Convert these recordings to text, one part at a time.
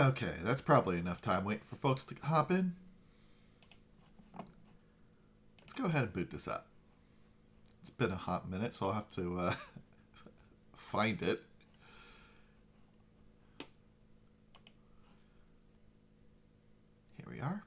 Okay, that's probably enough time waiting for folks to hop in. Let's go ahead and boot this up. It's been a hot minute, so I'll have to find it. Here we are.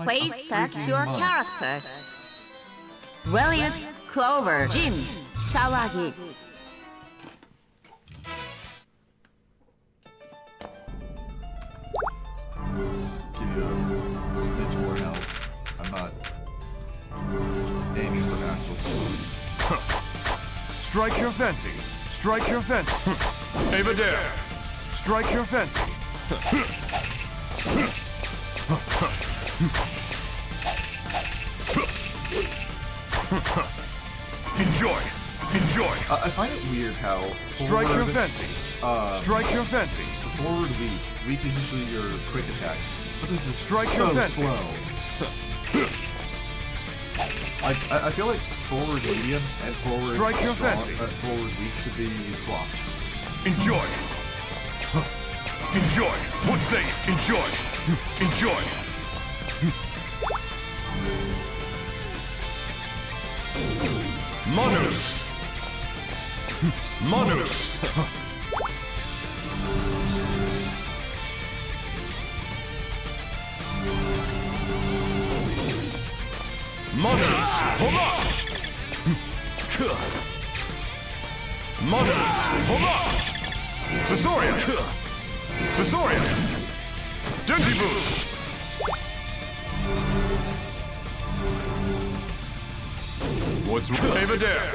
Please select your character. Relius, Clover, Jin, Sawagi. Let's give you a smidge more health. I'm not aiming for natural. Strike your fancy. Strike your fancy. Ava Dare. Strike your fancy. Enjoy. Enjoy. I find it weird how strike your fancy. Strike your fancy. Forward weak is usually your quick attack, but this is strike so your fancy. Slow. I feel like forward medium and forward strike your strong, fancy. Forward weak should be swapped. Enjoy. Enjoy. What say it? Enjoy. Enjoy. Manus. Manus. Manus. Hola. Manus. Hola. Caesaria. Caesaria. Denti boost. What's Ava Dare?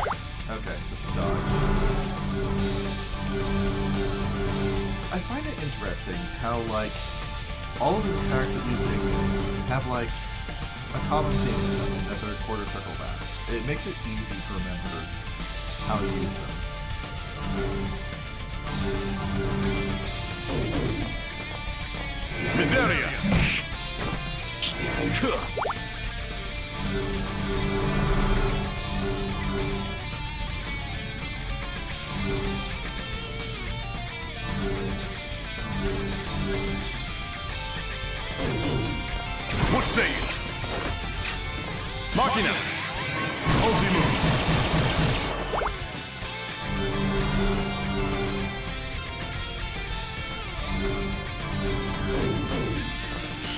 Okay, just dodge. I find it interesting how, like, all of his attacks that he's using have, like, a common theme in them at their quarter circle back. It makes it easy to remember how to use them. Miseria. What say you? Machina. Ultimate.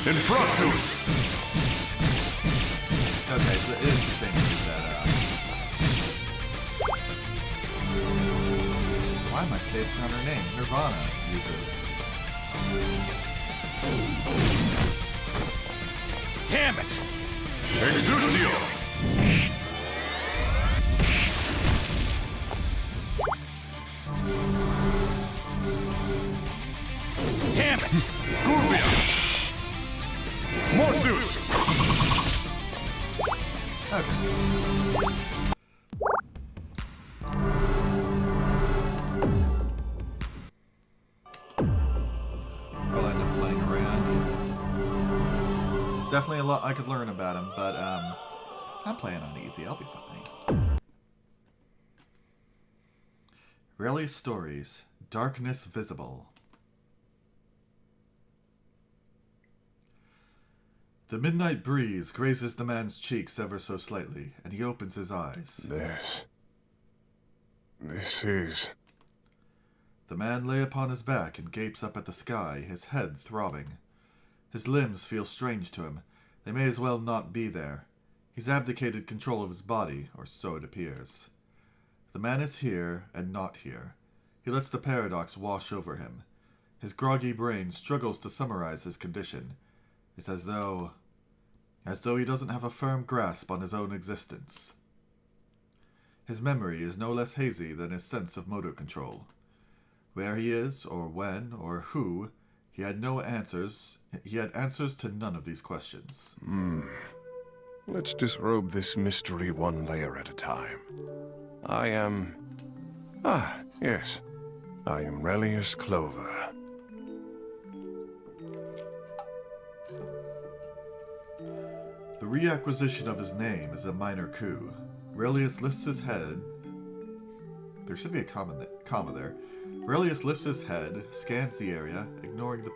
Infractus. Okay, so it is the same as that. Why am I spacing on her name? Nirvana uses. Damn it! Exustio! Zeus! Okay. I'll end up playing around. Definitely a lot I could learn about him, but I'm playing on easy. I'll be fine. Reli's stories. Darkness visible. The midnight breeze grazes the man's cheeks ever so slightly, and he opens his eyes. This is... The man lay upon his back and gapes up at the sky, his head throbbing. His limbs feel strange to him. They may as well not be there. He's abdicated control of his body, or so it appears. The man is here and not here. He lets the paradox wash over him. His groggy brain struggles to summarize his condition. It's as though he doesn't have a firm grasp on his own existence. His memory is no less hazy than his sense of motor control. Where he is, or when, or who, he had no answers. He had answers to none of these questions. Let's disrobe this mystery one layer at a time. I am... yes. I am Relius Clover. The reacquisition of his name is a minor coup. Relius lifts his head. There should be a comma there. Relius lifts his head, scans the area, ignoring the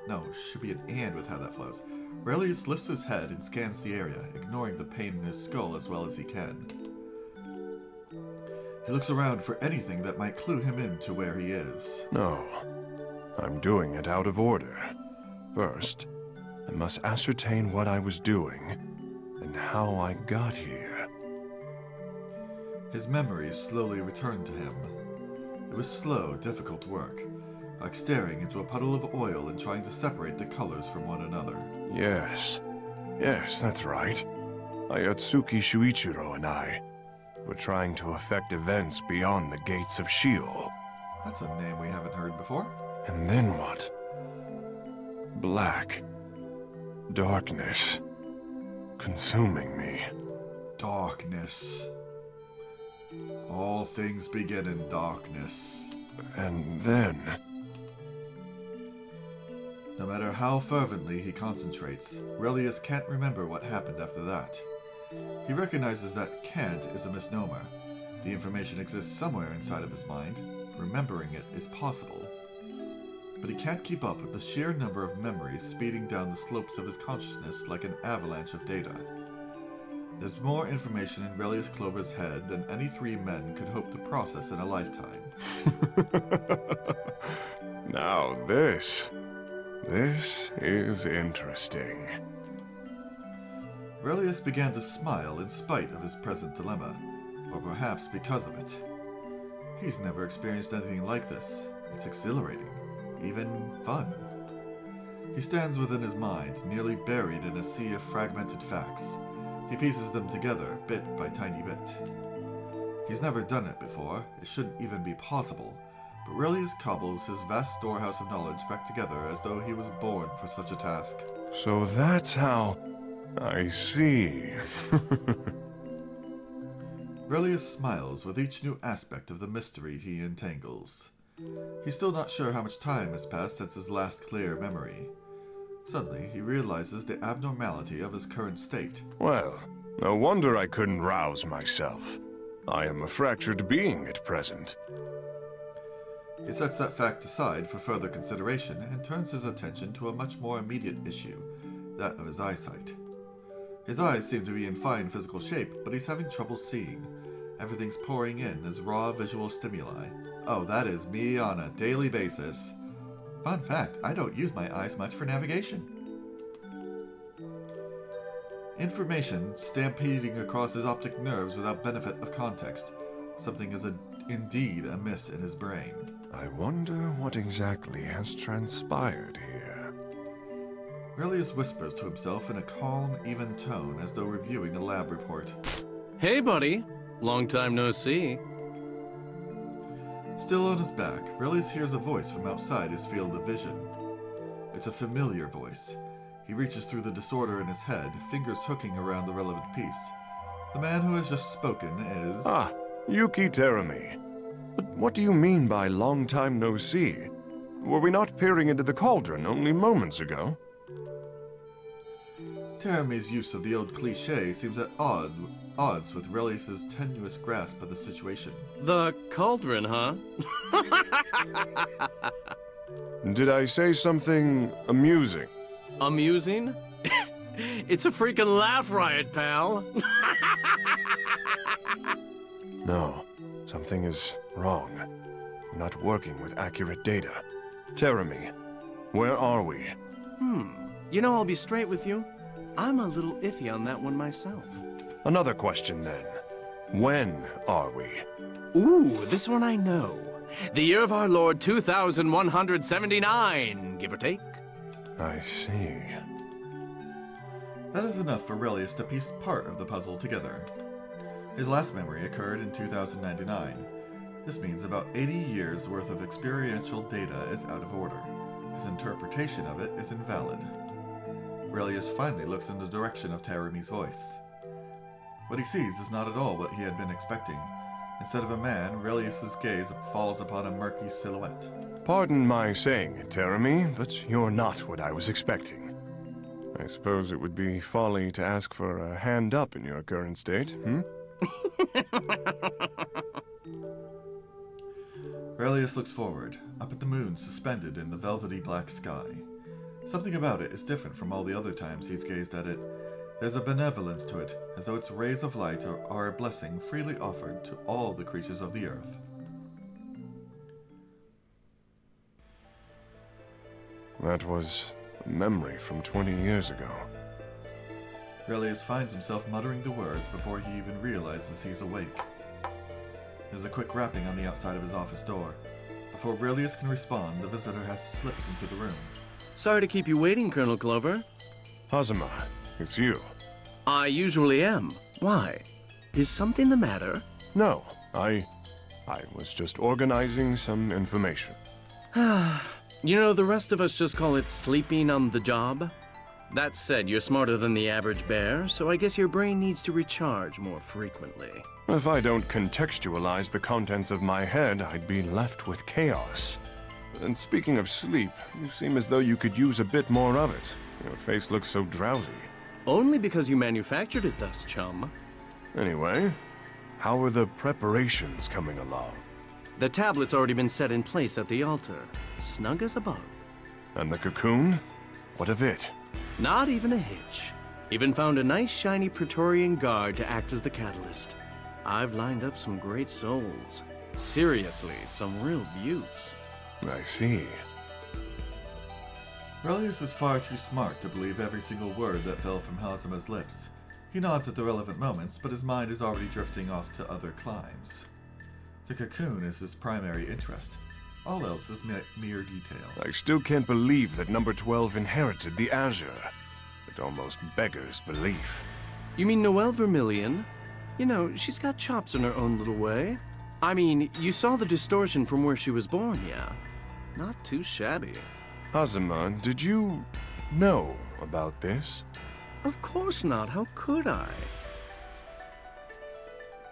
No, should be an and with how that flows. Relius lifts his head and scans the area, ignoring the pain in his skull as well as he can. He looks around for anything that might clue him in to where he is. No. I'm doing it out of order. First, I must ascertain what I was doing and how I got here. His memories slowly returned to him. It was slow, difficult work, like staring into a puddle of oil and trying to separate the colors from one another. Yes, that's right. Ayatsuki Shuichiro and I were trying to affect events beyond the gates of Sheol. That's a name we haven't heard before. And then what? Black. Darkness. Consuming me. Darkness. All things begin in darkness. And then... No matter how fervently he concentrates, Relius can't remember what happened after that. He recognizes that can't is a misnomer. The information exists somewhere inside of his mind. Remembering it is possible. But he can't keep up with the sheer number of memories speeding down the slopes of his consciousness like an avalanche of data. There's more information in Relius Clover's head than any three men could hope to process in a lifetime. Now this is interesting. Relius began to smile in spite of his present dilemma, or perhaps because of it. He's never experienced anything like this. It's exhilarating, even fun. He stands within his mind, nearly buried in a sea of fragmented facts. He pieces them together, bit by tiny bit. He's never done it before, it shouldn't even be possible, but Relius cobbles his vast storehouse of knowledge back together as though he was born for such a task. So that's how... I see. Relius smiles with each new aspect of the mystery he entangles. He's still not sure how much time has passed since his last clear memory. Suddenly, he realizes the abnormality of his current state. Well, no wonder I couldn't rouse myself. I am a fractured being at present. He sets that fact aside for further consideration and turns his attention to a much more immediate issue, that of his eyesight. His eyes seem to be in fine physical shape, but he's having trouble seeing. Everything's pouring in as raw visual stimuli. Oh, that is me on a daily basis. Fun fact, I don't use my eyes much for navigation. Information stampeding across his optic nerves without benefit of context. Something is indeed amiss in his brain. I wonder what exactly has transpired here. Relius whispers to himself in a calm, even tone as though reviewing a lab report. Hey, buddy. Long time no see. Still on his back, Relius hears a voice from outside his field of vision. It's a familiar voice. He reaches through the disorder in his head, fingers hooking around the relevant piece. The man who has just spoken is... Ah, Yuki Terumi. But what do you mean by long time no see? Were we not peering into the cauldron only moments ago? Terumi's use of the old cliché seems at odds with Relius's tenuous grasp of the situation. The cauldron, huh? Did I say something amusing? Amusing? It's a freaking laugh riot, pal. No, something is wrong. We're not working with accurate data. Terumi, where are we? You know, I'll be straight with you. I'm a little iffy on that one myself. Another question then. When are we? Ooh, this one I know. The year of our Lord 2179, give or take. I see. That is enough for Relius to piece part of the puzzle together. His last memory occurred in 2099. This means about 80 years worth of experiential data is out of order. His interpretation of it is invalid. Relius finally looks in the direction of Terumi's voice. What he sees is not at all what he had been expecting. Instead of a man, Relius's gaze falls upon a murky silhouette. Pardon my saying it, Terumi, but you're not what I was expecting. I suppose it would be folly to ask for a hand up in your current state, Relius looks forward, up at the moon suspended in the velvety black sky. Something about it is different from all the other times he's gazed at it. There's a benevolence to it, as though its rays of light are a blessing freely offered to all the creatures of the earth. That was a memory from 20 years ago. Relius finds himself muttering the words before he even realizes he's awake. There's a quick rapping on the outside of his office door. Before Relius can respond, the visitor has slipped into the room. Sorry to keep you waiting, Colonel Clover. Hazama, it's you. I usually am. Why? Is something the matter? No, I was just organizing some information. You know, the rest of us just call it sleeping on the job. That said, you're smarter than the average bear, so I guess your brain needs to recharge more frequently. If I don't contextualize the contents of my head, I'd be left with chaos. And speaking of sleep, you seem as though you could use a bit more of it. Your face looks so drowsy. Only because you manufactured it thus, chum. Anyway, how are the preparations coming along? The tablet's already been set in place at the altar, snug as a bug. And the cocoon? What of it? Not even a hitch. Even found a nice shiny Praetorian guard to act as the catalyst. I've lined up some great souls. Seriously, some real beauts. I see. Relius is far too smart to believe every single word that fell from Hazama's lips. He nods at the relevant moments, but his mind is already drifting off to other climes. The cocoon is his primary interest. All else is mere detail. I still can't believe that number 12 inherited the Azure. It almost beggars belief. You mean Noelle Vermillion? You know, she's got chops in her own little way. I mean, you saw the distortion from where she was born, yeah? Not too shabby. Hazama, did you know about this? Of course not. How could I?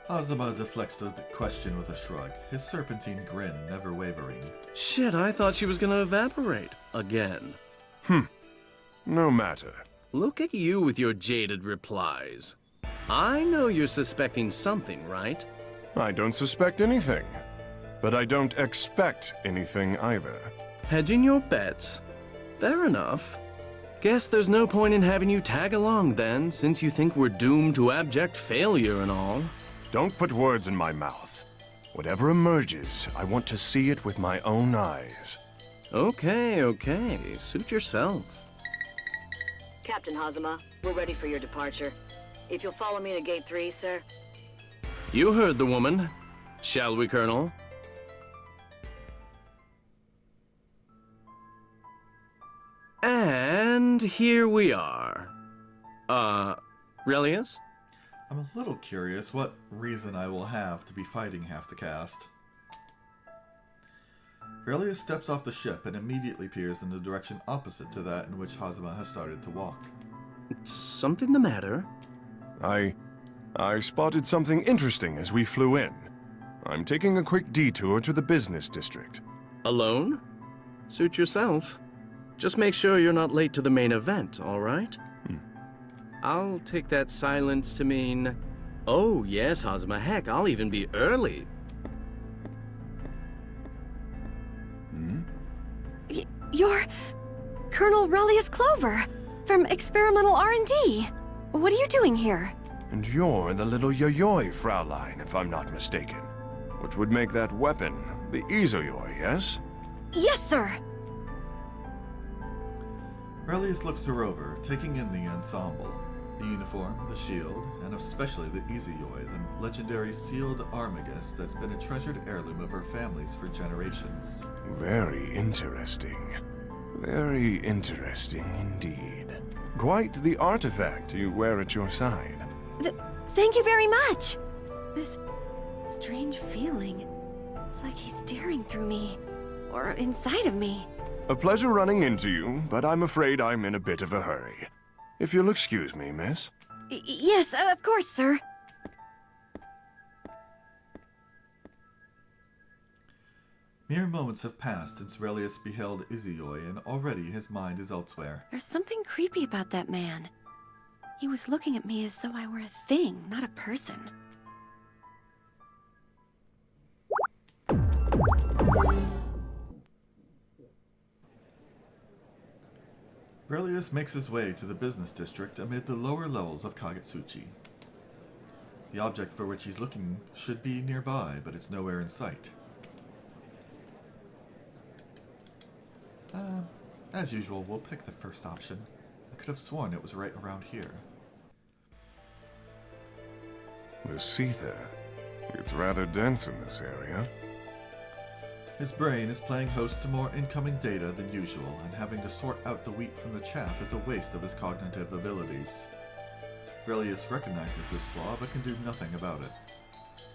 Hazama deflects the question with a shrug, his serpentine grin never wavering. Shit, I thought she was gonna evaporate. Again. No matter. Look at you with your jaded replies. I know you're suspecting something, right? I don't suspect anything. But I don't expect anything either. Hedging your bets? Fair enough. Guess there's no point in having you tag along then, since you think we're doomed to abject failure and all. Don't put words in my mouth. Whatever emerges, I want to see it with my own eyes. Okay. Suit yourself. Captain Hazama, we're ready for your departure. If you'll follow me to Gate 3, sir. You heard the woman. Shall we, Colonel? And here we are. Relius? I'm a little curious what reason I will have to be fighting half the cast. Aurelius steps off the ship and immediately peers in the direction opposite to that in which Hazama has started to walk. Something the matter? I spotted something interesting as we flew in. I'm taking a quick detour to the business district. Alone? Suit yourself. Just make sure you're not late to the main event, all right? I'll take that silence to mean, oh yes, Hazama, heck, I'll even be early. You're Colonel Relius Clover from Experimental R&D. What are you doing here? And you're the little Yoyoi, Fraulein, if I'm not mistaken. Which would make that weapon the Izoyoi, yes? Yes, sir. Aurelius looks her over, taking in the ensemble. The uniform, the shield, and especially the Izoyoi, the legendary sealed armagus that's been a treasured heirloom of her family's for generations. Very interesting. Very interesting indeed. Quite the artifact you wear at your side. Thank you very much. This strange feeling. It's like he's staring through me. Or inside of me. A pleasure running into you, but I'm afraid I'm in a bit of a hurry. If you'll excuse me, miss. Yes, of course, sir. Mere moments have passed since Aurelius beheld Izoyoi, and already his mind is elsewhere. There's something creepy about that man. He was looking at me as though I were a thing, not a person. Aurelius makes his way to the business district amid the lower levels of Kagetsuchi. The object for which he's looking should be nearby, but it's nowhere in sight. As usual, we'll pick the first option. I could have sworn it was right around here. The Seether. It's rather dense in this area. His brain is playing host to more incoming data than usual, and having to sort out the wheat from the chaff is a waste of his cognitive abilities. Aurelius recognizes this flaw, but can do nothing about it.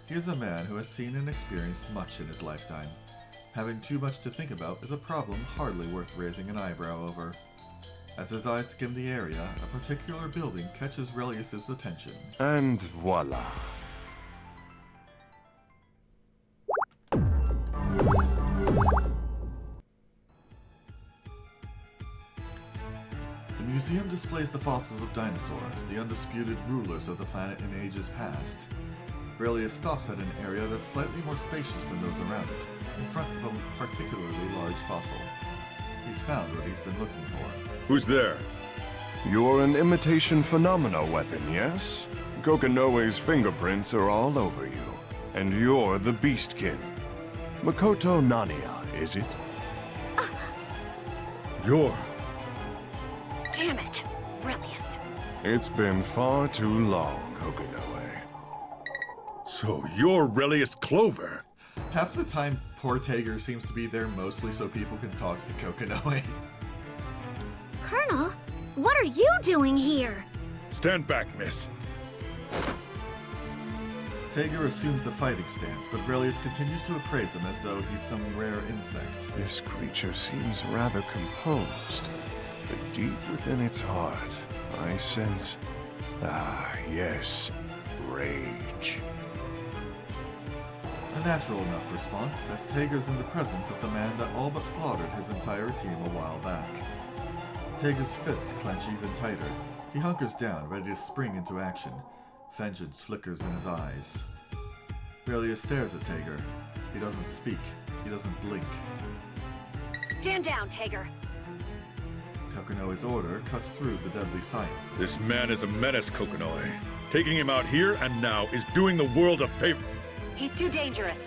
He is a man who has seen and experienced much in his lifetime. Having too much to think about is a problem hardly worth raising an eyebrow over. As his eyes skim the area, a particular building catches Aurelius's attention. And voila. The museum displays the fossils of dinosaurs, the undisputed rulers of the planet in ages past. Aurelius stops at an area that's slightly more spacious than those around it, in front of a particularly large fossil. He's found what he's been looking for. Who's there? You're an imitation phenomena weapon, yes? Kokonoe's fingerprints are all over you. And you're the Beastkin. Makoto Nania, is it? You're... Damn it, Relius. It's been far too long, Kokonoe. So you're Relius Clover. Half the time, poor Tager seems to be there mostly so people can talk to Kokonoe. Colonel, what are you doing here? Stand back, miss. Tager assumes a fighting stance, but Aurelius continues to appraise him as though he's some rare insect. This creature seems rather composed, but deep within its heart, I sense... yes, rage. A natural enough response, as Tager's in the presence of the man that all but slaughtered his entire team a while back. Tager's fists clench even tighter. He hunkers down, ready to spring into action. Vengeance flickers in his eyes. Aurelius stares at Tager. He doesn't speak. He doesn't blink. Stand down, Tager. Kokonoe's order cuts through the deadly sight. This man is a menace, Kokonoe. Taking him out here and now is doing the world a favor. He's too dangerous.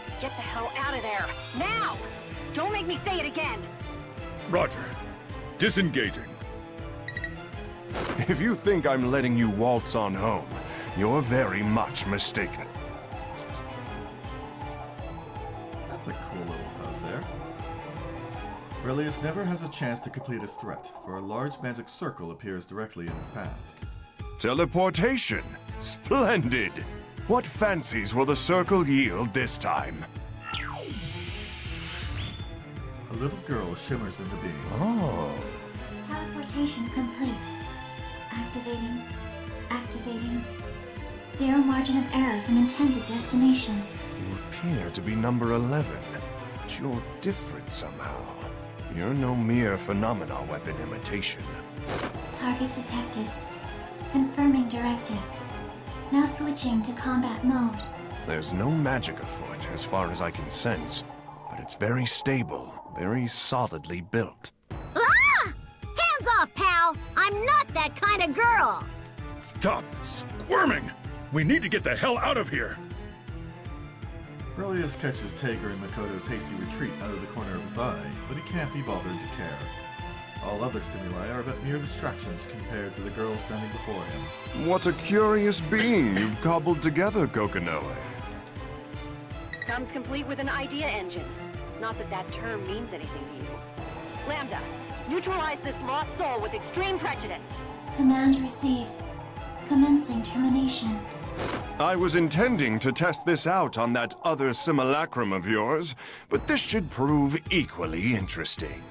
Just get the hell out of there. Now! Don't make me say it again. Roger. Disengaging. If you think I'm letting you waltz on home, you're very much mistaken. That's a cool little pose there. Aurelius never has a chance to complete his threat, for a large magic circle appears directly in his path. Teleportation! Splendid! What fancies will the circle yield this time? The little girl shimmers into being. Oh. Teleportation complete. Activating. Activating. Zero margin of error from intended destination. You appear to be number 11, but you're different somehow. You're no mere phenomena weapon imitation. Target detected. Confirming directive. Now switching to combat mode. There's no magic afoot, as far as I can sense, but it's very stable, very solidly built. Ah! Hands off, pal! I'm not that kind of girl! Stop squirming! We need to get the hell out of here! Relius catches Tager and Makoto's hasty retreat out of the corner of his eye, but he can't be bothered to care. All other stimuli are but mere distractions compared to the girl standing before him. What a curious being you've cobbled together, Kokonoe. Comes complete with an idea engine. Not that that term means anything to you. Lambda, neutralize this lost soul with extreme prejudice. Command received. Commencing termination. I was intending to test this out on that other simulacrum of yours, but this should prove equally interesting.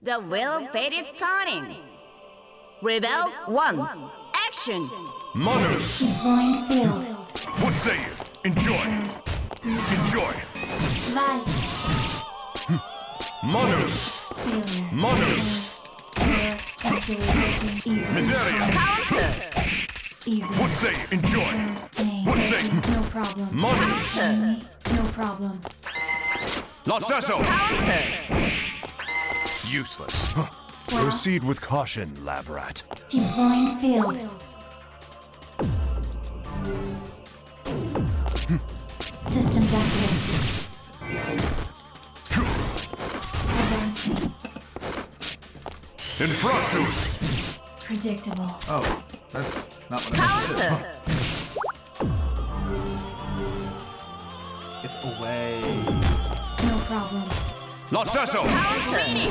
The wheel of fate is turning. Rebel 1. Action! Monus! Deploying field. What say you? Enjoy! Enjoy! Light. Monus! Failure. Monus! Activating easily. Miseria! Counter! Easily. What say you? Enjoy! What say you? No problem. Monus! Counter! No problem. Lacesso! Counter! Useless. Huh. Proceed with caution, lab rat. Deploying field. Systems activated. Advancing. Infractus! Predictable. Oh, that's not what I meant to do. Counter! It's away. No problem. Lacesso! Okay.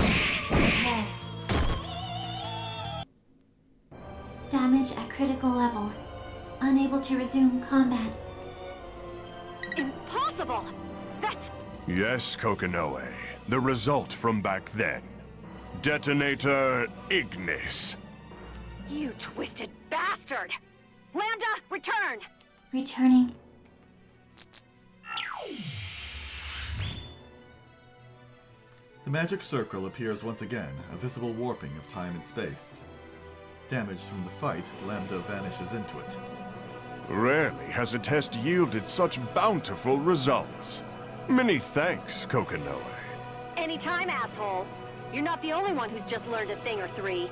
Damage at critical levels. Unable to resume combat. Impossible! That's... Yes, Kokonoe. The result from back then. Detonator Ignis. You twisted bastard! Lambda, return! Returning. The magic circle appears once again, a visible warping of time and space. Damaged from the fight, Lambda vanishes into it. Rarely has a test yielded such bountiful results. Many thanks, Kokonoe. Anytime, asshole. You're not the only one who's just learned a thing or three.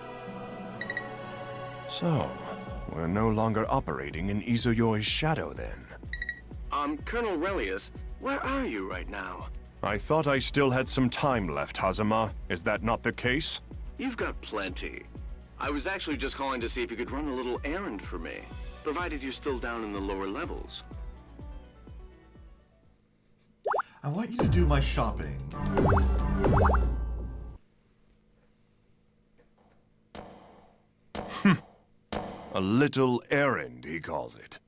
So, we're no longer operating in Izuyoi's shadow then. Colonel Relius, where are you right now? I thought I still had some time left, Hazama. Is that not the case? You've got plenty. I was actually just calling to see if you could run a little errand for me, provided you're still down in the lower levels. I want you to do my shopping. A little errand, he calls it.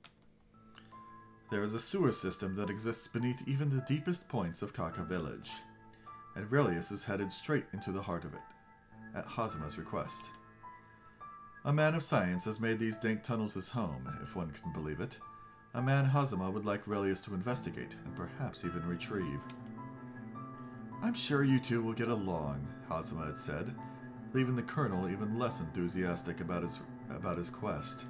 There is a sewer system that exists beneath even the deepest points of Kaka Village, and Relius is headed straight into the heart of it, at Hazama's request. A man of science has made these dank tunnels his home, if one can believe it. A man Hazama would like Relius to investigate, and perhaps even retrieve. I'm sure you two will get along, Hazama had said, leaving the Colonel even less enthusiastic about his quest.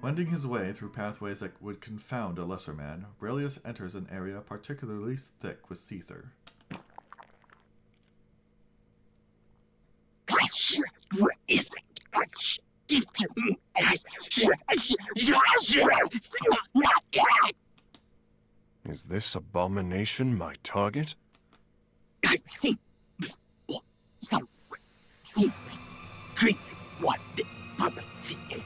Wending his way through pathways that would confound a lesser man, Relius enters an area particularly thick with seether. Is this abomination my target? I've seen some crazy one puppeteer.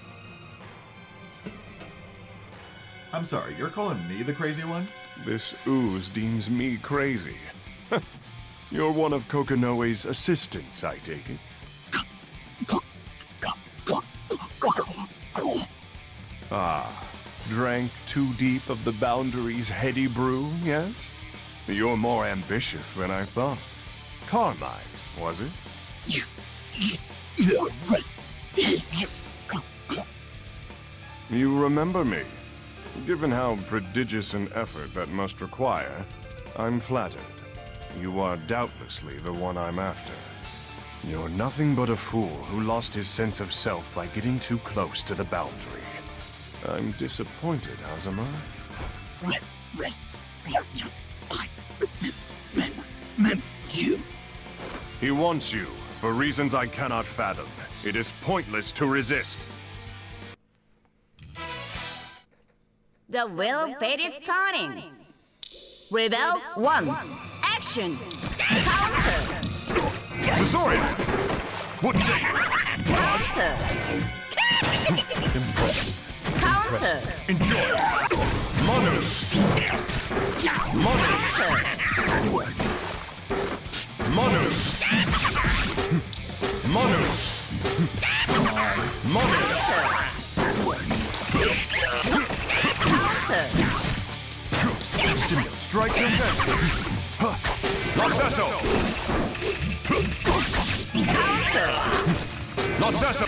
I'm sorry, you're calling me the crazy one? This ooze deems me crazy. You're one of Kokonoe's assistants, I take it. Ah, drank too deep of the boundary's heady brew, yes? You're more ambitious than I thought. Carmine, was it? You're right. You remember me. Given how prodigious an effort that must require, I'm flattered. You are doubtlessly the one I'm after. You're nothing but a fool who lost his sense of self by getting too close to the boundary. I'm disappointed, Azuma. You. He wants you, for reasons I cannot fathom. It is pointless to resist. The will of fate is turning. Rebel 1. Action. Counter. Sasorian! What say you? Counter. Counter. Enjoy! Manus! Manus! Manus! Manus! Manus! Counter. Strike your best! Lacesso! Counter. Lacesso!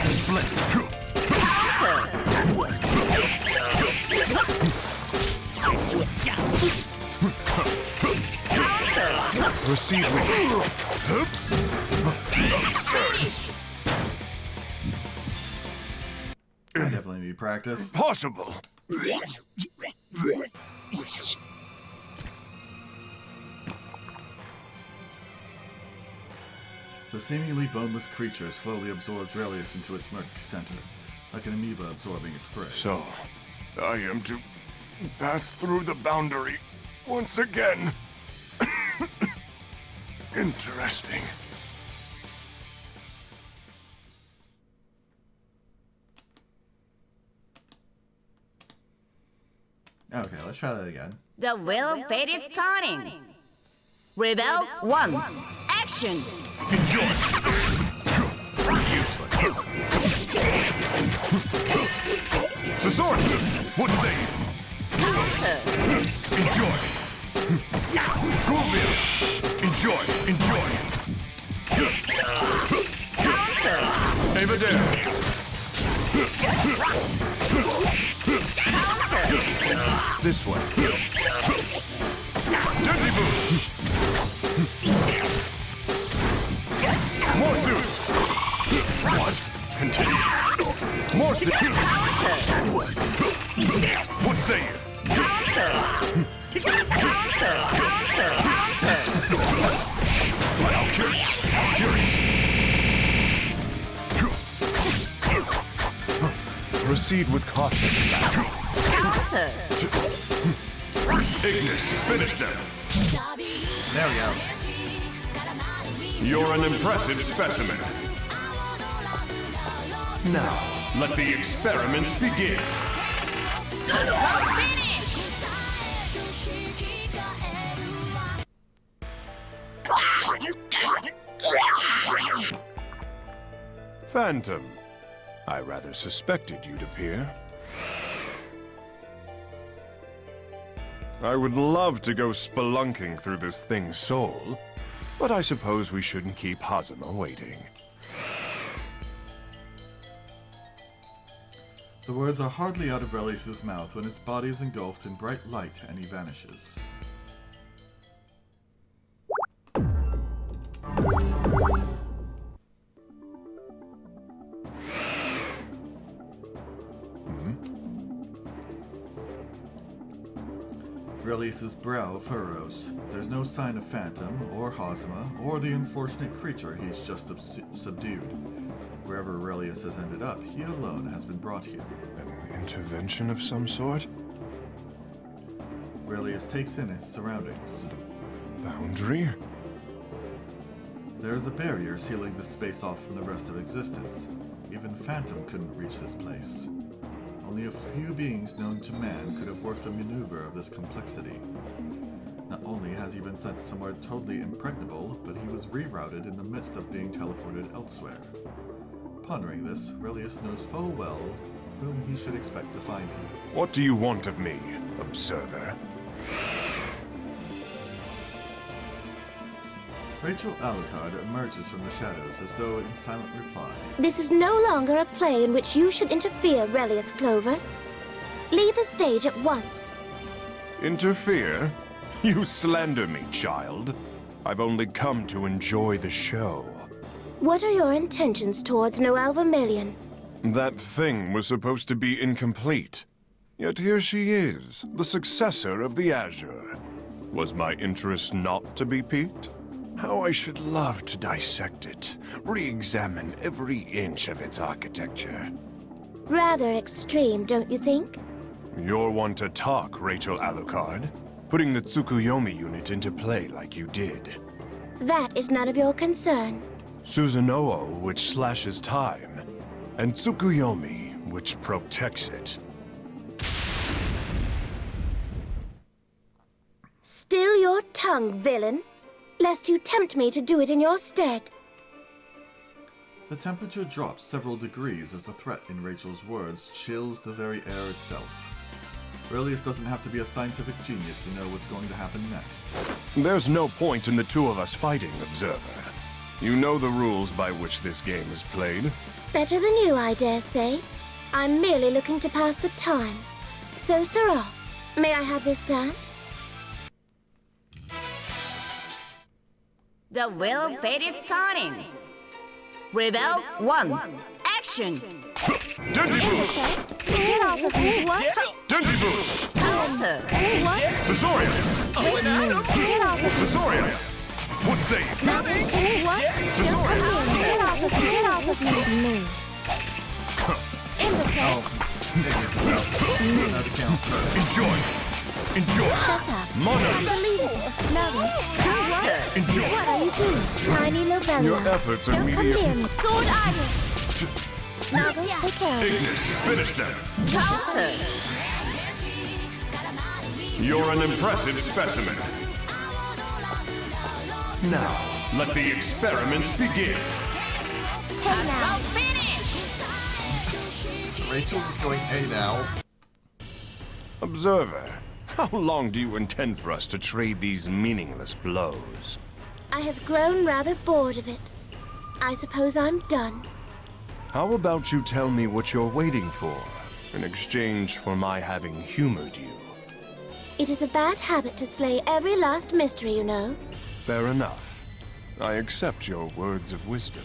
Split! Counter. Counter. Proceed with... I definitely need practice. Possible! The seemingly boneless creature slowly absorbs Relius into its murk center, like an amoeba absorbing its prey. So, I am to pass through the boundary once again. Interesting. Okay, let's try that again. The will of fate is turning. Rebel 1. Action. Enjoy! Useless. Sasori! What say you? Counter. Enjoy! Gulbia! Enjoy! Enjoy! Counter. Evadere! Counter. This way. Dirty boost! More suits! What? Continue. More suits! Counter. What say you? Counter. Counter. Counter. Counter. Valkyries! Valkyries! Proceed with caution. Counter. Ignis, finish them. There we go. You're an impressive specimen. Now, let the experiments begin. Phantom, I rather suspected you'd appear. I would love to go spelunking through this thing's soul, but I suppose we shouldn't keep Hazama waiting. The words are hardly out of Relius' mouth when his body is engulfed in bright light and he vanishes. Relius' brow furrows. There's no sign of Phantom, or Hazama, or the unfortunate creature he's just subdued. Wherever Relius has ended up, he alone has been brought here. An intervention of some sort? Relius takes in his surroundings. Boundary? There is a barrier sealing this space off from the rest of existence. Even Phantom couldn't reach this place. Only a few beings known to man could have worked a maneuver of this complexity. Not only has he been sent somewhere totally impregnable, but he was rerouted in the midst of being teleported elsewhere. Pondering this, Relius knows full well whom he should expect to find him. What do you want of me, Observer? Rachel Alucard emerges from the shadows as though in silent reply. This is no longer a play in which you should interfere, Relius Clover. Leave the stage at once. Interfere? You slander me, child. I've only come to enjoy the show. What are your intentions towards Noelle Vermilion? That thing was supposed to be incomplete. Yet here she is, the successor of the Azure. Was my interest not to be piqued? How I should love to dissect it, re-examine every inch of its architecture. Rather extreme, don't you think? You're one to talk, Rachel Alucard. Putting the Tsukuyomi unit into play like you did. That is none of your concern. Susanoo, which slashes time, and Tsukuyomi, which protects it. Still your tongue, villain, lest you tempt me to do it in your stead. The temperature drops several degrees as the threat in Rachel's words chills the very air itself. Relius doesn't have to be a scientific genius to know what's going to happen next. There's no point in the two of us fighting, Observer. You know the rules by which this game is played. Better than you, I dare say. I'm merely looking to pass the time. So, Sirrah, may I have this dance? The wheel of fate is turning. Rebel 1. Action! Denti Boost! Get off of me, what? Denti Boost! Counter! What? Cesaria! Get off of me. Cesaria! What say? What? Cesaria! Get off of me. Get off of me. Move. Imbecile. Another count. Enjoy! Enjoy! Shut up. Monos! Unbelievable. Lover. Counter! Enjoy! What are you doing? Tiny Lobelia. Your efforts are Don't come mediocre. near me. Sword Iris. Lover, take care of me. Ignis, finish them! Counter! You're an impressive specimen. Now, let the experiments begin. Hey now. Finish! Rachel is going A now. Observer, how long do you intend for us to trade these meaningless blows? I have grown rather bored of it. I suppose I'm done. How about you tell me what you're waiting for, in exchange for my having humored you? It is a bad habit to slay every last mystery, you know. Fair enough. I accept your words of wisdom.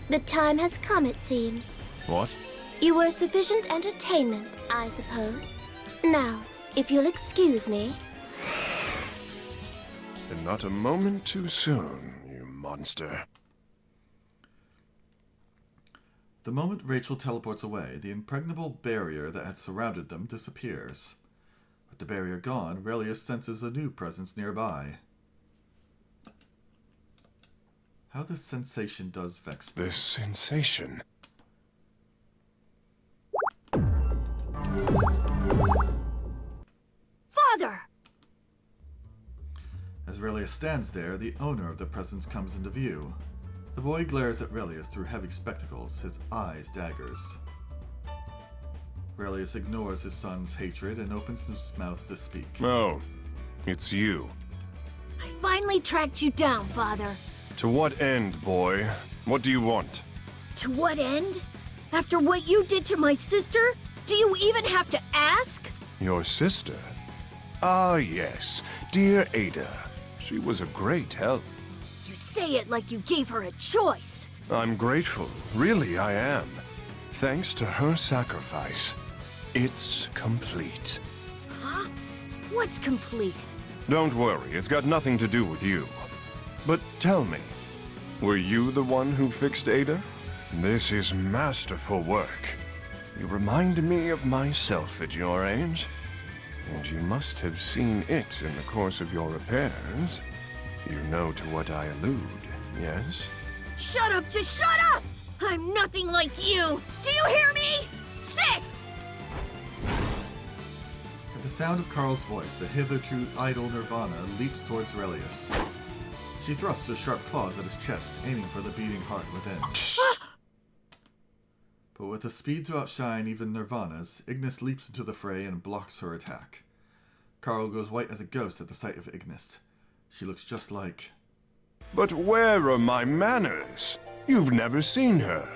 The time has come, it seems. What? You were sufficient entertainment, I suppose. Now, if you'll excuse me. And not a moment too soon, you monster. The moment Rachel teleports away, the impregnable barrier that had surrounded them disappears. With the barrier gone, Relius senses a new presence nearby. How this sensation does vex me. This sensation. Father! As Relius stands there, the owner of the presence comes into view. The boy glares at Relius through heavy spectacles, his eyes daggers. Relius ignores his son's hatred and opens his mouth to speak. Oh, it's you. I finally tracked you down, Father. To what end, boy? What do you want? To what end? After what you did to my sister? Do you even have to ask? Your sister? Ah, yes, dear Ada. She was a great help. You say it like you gave her a choice. I'm grateful, really I am. Thanks to her sacrifice, it's complete. Huh? What's complete? Don't worry, it's got nothing to do with you. But tell me, were you the one who fixed Ada? This is masterful work. You remind me of myself at your age. And you must have seen it in the course of your repairs. You know to what I allude, yes? Shut up, just shut up! I'm nothing like you! Do you hear me? Sis! At the sound of Carl's voice, the hitherto idle Nirvana leaps towards Relius. She thrusts her sharp claws at his chest, aiming for the beating heart within. But with the speed to outshine even Nirvana's, Ignis leaps into the fray and blocks her attack. Carl goes white as a ghost at the sight of Ignis. She looks just like... But where are my manners? You've never seen her.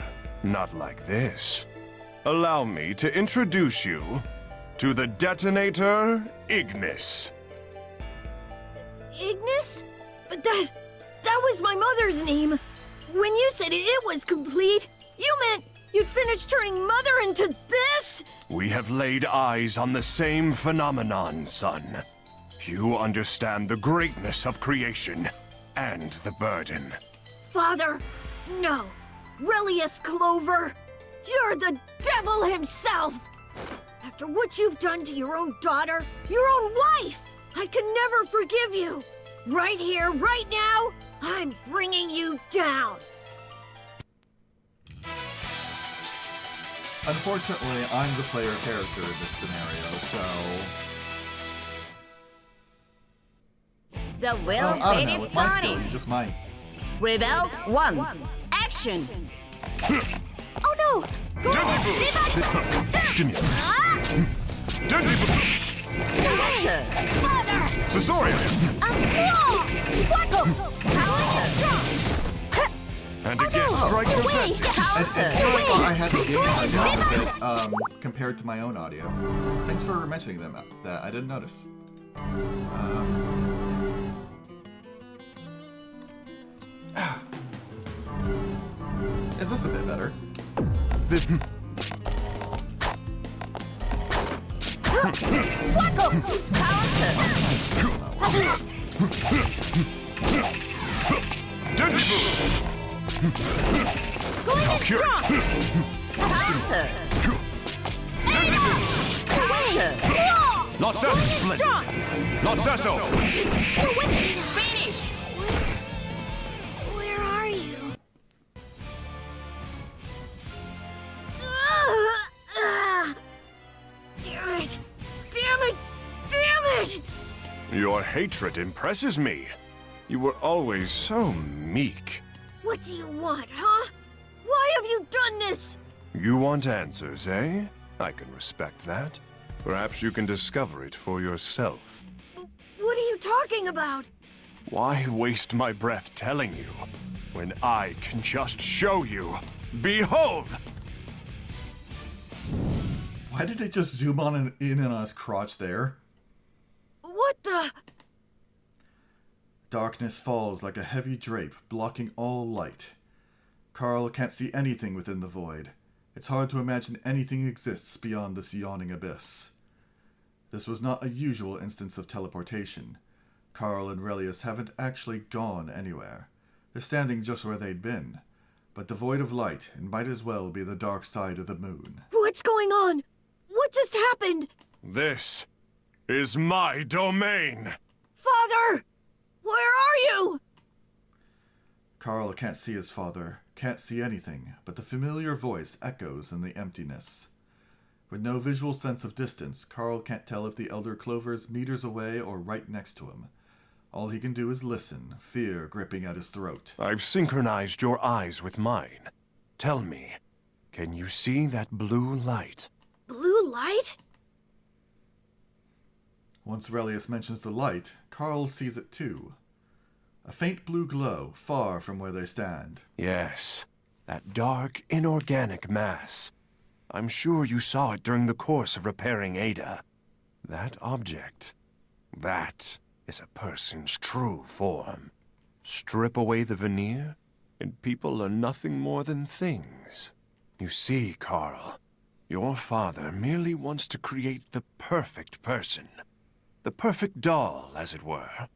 Not like this. Allow me to introduce you to the detonator, Ignis. Ignis? But that was my mother's name. When you said it was complete, you meant you'd finished turning Mother into this? We have laid eyes on the same phenomenon, son. You understand the greatness of creation and the burden. Father, no. Relius Clover, you're the devil himself! After what you've done to your own daughter, your own wife, I can never forgive you. Right here, right now, I'm bringing you down. Unfortunately, I'm the player character in this scenario, so... The will I don't fate know, is with my skill, turning. you just might. Rebel 1. Action! Oh no! Go Stimulant. Deadly Counter! Father! Cesarean. And again, strike your fancy. And here I thought I had the game audio compared to my own audio. Thanks for mentioning that. I didn't notice. Is this a bit better? Deadly boost. Going in strong! Counter! Deadly boost. Counter! Lasso split. Lasso. Finish! Where are you? Damn it! Damn it! Damn it! Your hatred impresses me. You were always so meek. What do you want, huh? Why have you done this? You want answers, eh? I can respect that. Perhaps you can discover it for yourself. What are you talking about? Why waste my breath telling you when I can just show you? Behold! Why did it just zoom in on his crotch there? What the? Darkness falls like a heavy drape, blocking all light. Carl can't see anything within the void. It's hard to imagine anything exists beyond this yawning abyss. This was not a usual instance of teleportation. Carl and Relius haven't actually gone anywhere. They're standing just where they'd been. But devoid of light, it might as well be the dark side of the moon. What's going on? What just happened? This is my domain! Father! Where are you? Carl can't see his father, can't see anything, but the familiar voice echoes in the emptiness. With no visual sense of distance, Carl can't tell if the Elder Clover is meters away or right next to him. All he can do is listen, fear gripping at his throat. I've synchronized your eyes with mine. Tell me, can you see that blue light? Blue light? Once Relius mentions the light, Carl sees it too. A faint blue glow, far from where they stand. Yes, that dark, inorganic mass. I'm sure you saw it during the course of repairing Ada. That object, that is a person's true form. Strip away the veneer, and people are nothing more than things. You see, Carl, your father merely wants to create the perfect person. The perfect doll, as it were.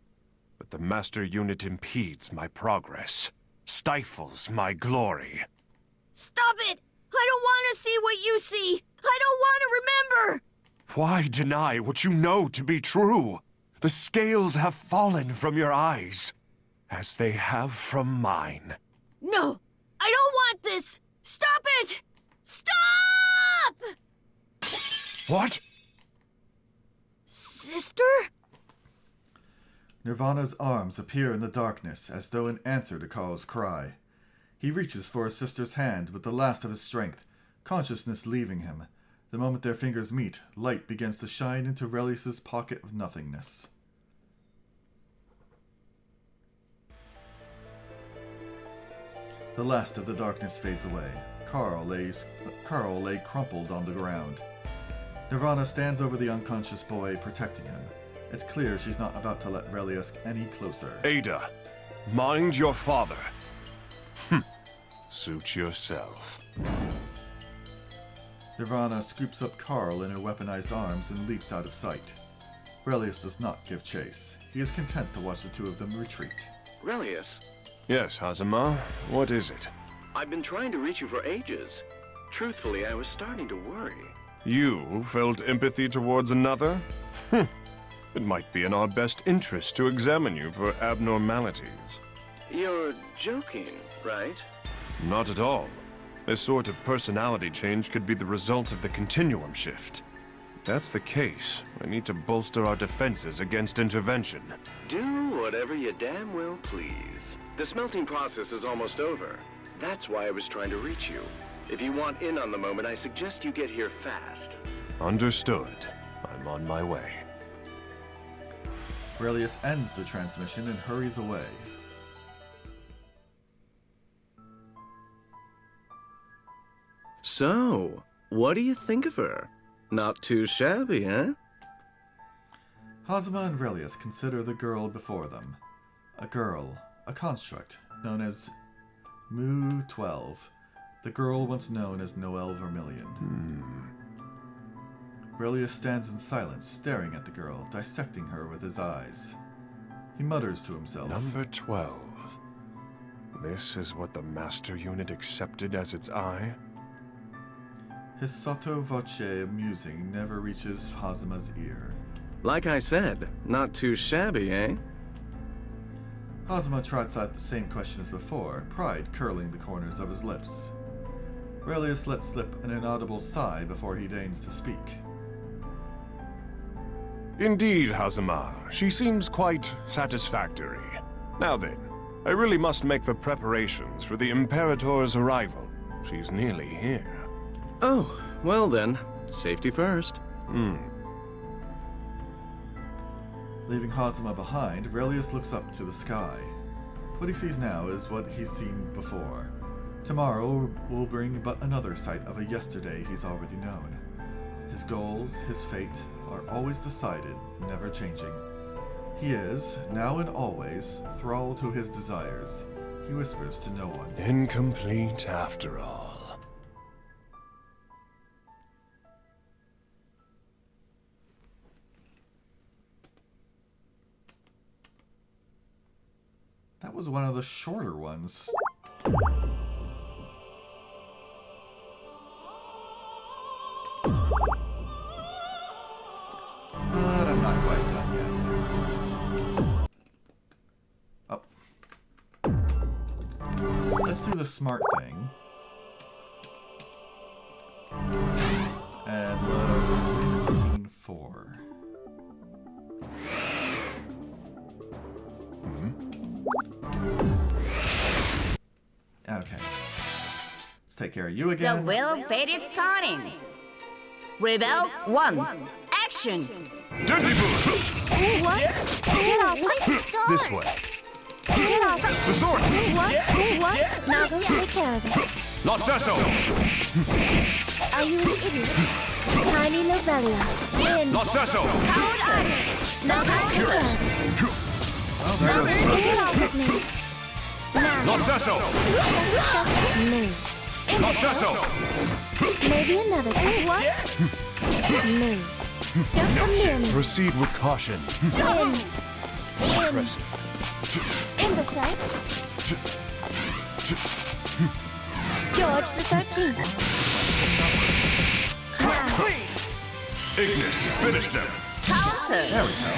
But the master unit impedes my progress, stifles my glory. Stop it! I don't want to see what you see! I don't want to remember! Why deny what you know to be true? The scales have fallen from your eyes, as they have from mine. No! I don't want this! Stop it! Stop! What? Sister? Nirvana's arms appear in the darkness as though in answer to Carl's cry. He reaches for his sister's hand with the last of his strength, consciousness leaving him. The moment their fingers meet, light begins to shine into Relius's pocket of nothingness. The last of the darkness fades away. Carl lay crumpled on the ground. Nirvana stands over the unconscious boy, protecting him. It's clear she's not about to let Relius any closer. Ada, mind your father. Suit yourself. Nirvana scoops up Carl in her weaponized arms and leaps out of sight. Relius does not give chase. He is content to watch the two of them retreat. Relius, Yes, Hazama, what is it? I've been trying to reach you for ages. Truthfully, I was starting to worry. You felt empathy towards another? It might be in our best interest to examine you for abnormalities. You're joking, right? Not at all. This sort of personality change could be the result of the Continuum shift. If that's the case, I need to bolster our defenses against intervention. Do whatever you damn well please. The smelting process is almost over. That's why I was trying to reach you. If you want in on the moment, I suggest you get here fast. Understood. I'm on my way. Relius ends the transmission and hurries away. So, what do you think of her? Not too shabby, eh? Hazama and Relius consider the girl before them. A girl, a construct, known as Mu-12. The girl once known as Noelle Vermilion. Relius stands in silence, staring at the girl, dissecting her with his eyes. He mutters to himself. Number 12. This is what the Master Unit accepted as its eye? His sotto voce musing never reaches Hazama's ear. Like I said, not too shabby, eh? Hazama trots out the same question as before, pride curling the corners of his lips. Relius lets slip an inaudible sigh before he deigns to speak. Indeed, Hazama. She seems quite satisfactory. Now then, I really must make the preparations for the Imperator's arrival. She's nearly here. Oh, well then. Safety first. Leaving Hazama behind, Relius looks up to the sky. What he sees now is what he's seen before. Tomorrow will bring but another sight of a yesterday he's already known. His goals, his fate, are always decided, never changing. He is, now and always, thrall to his desires. He whispers to no one. Incomplete after all. That was one of the shorter ones. But I'm not quite done yet. Oh. Let's do the smart thing. And load scene 4. Okay. Let's take care of you The again. will fate is turning. Rebel 1. Action! Dirty boot! What? Get off my stars! This way. Get off! The sword! What? Now go take care of it. Losesso! Are you an idiot? Tiny Lobelia. In. Losesso! Counter! Now counter! Oh, there goes the Get off of me. Now. Losesso! Move. Losesso! Maybe another time. What? Move. Don't come near me. Proceed with caution. In. Impressive. Imbecile. George the 13th. Now. Ignis, finish them. Counter! There we go.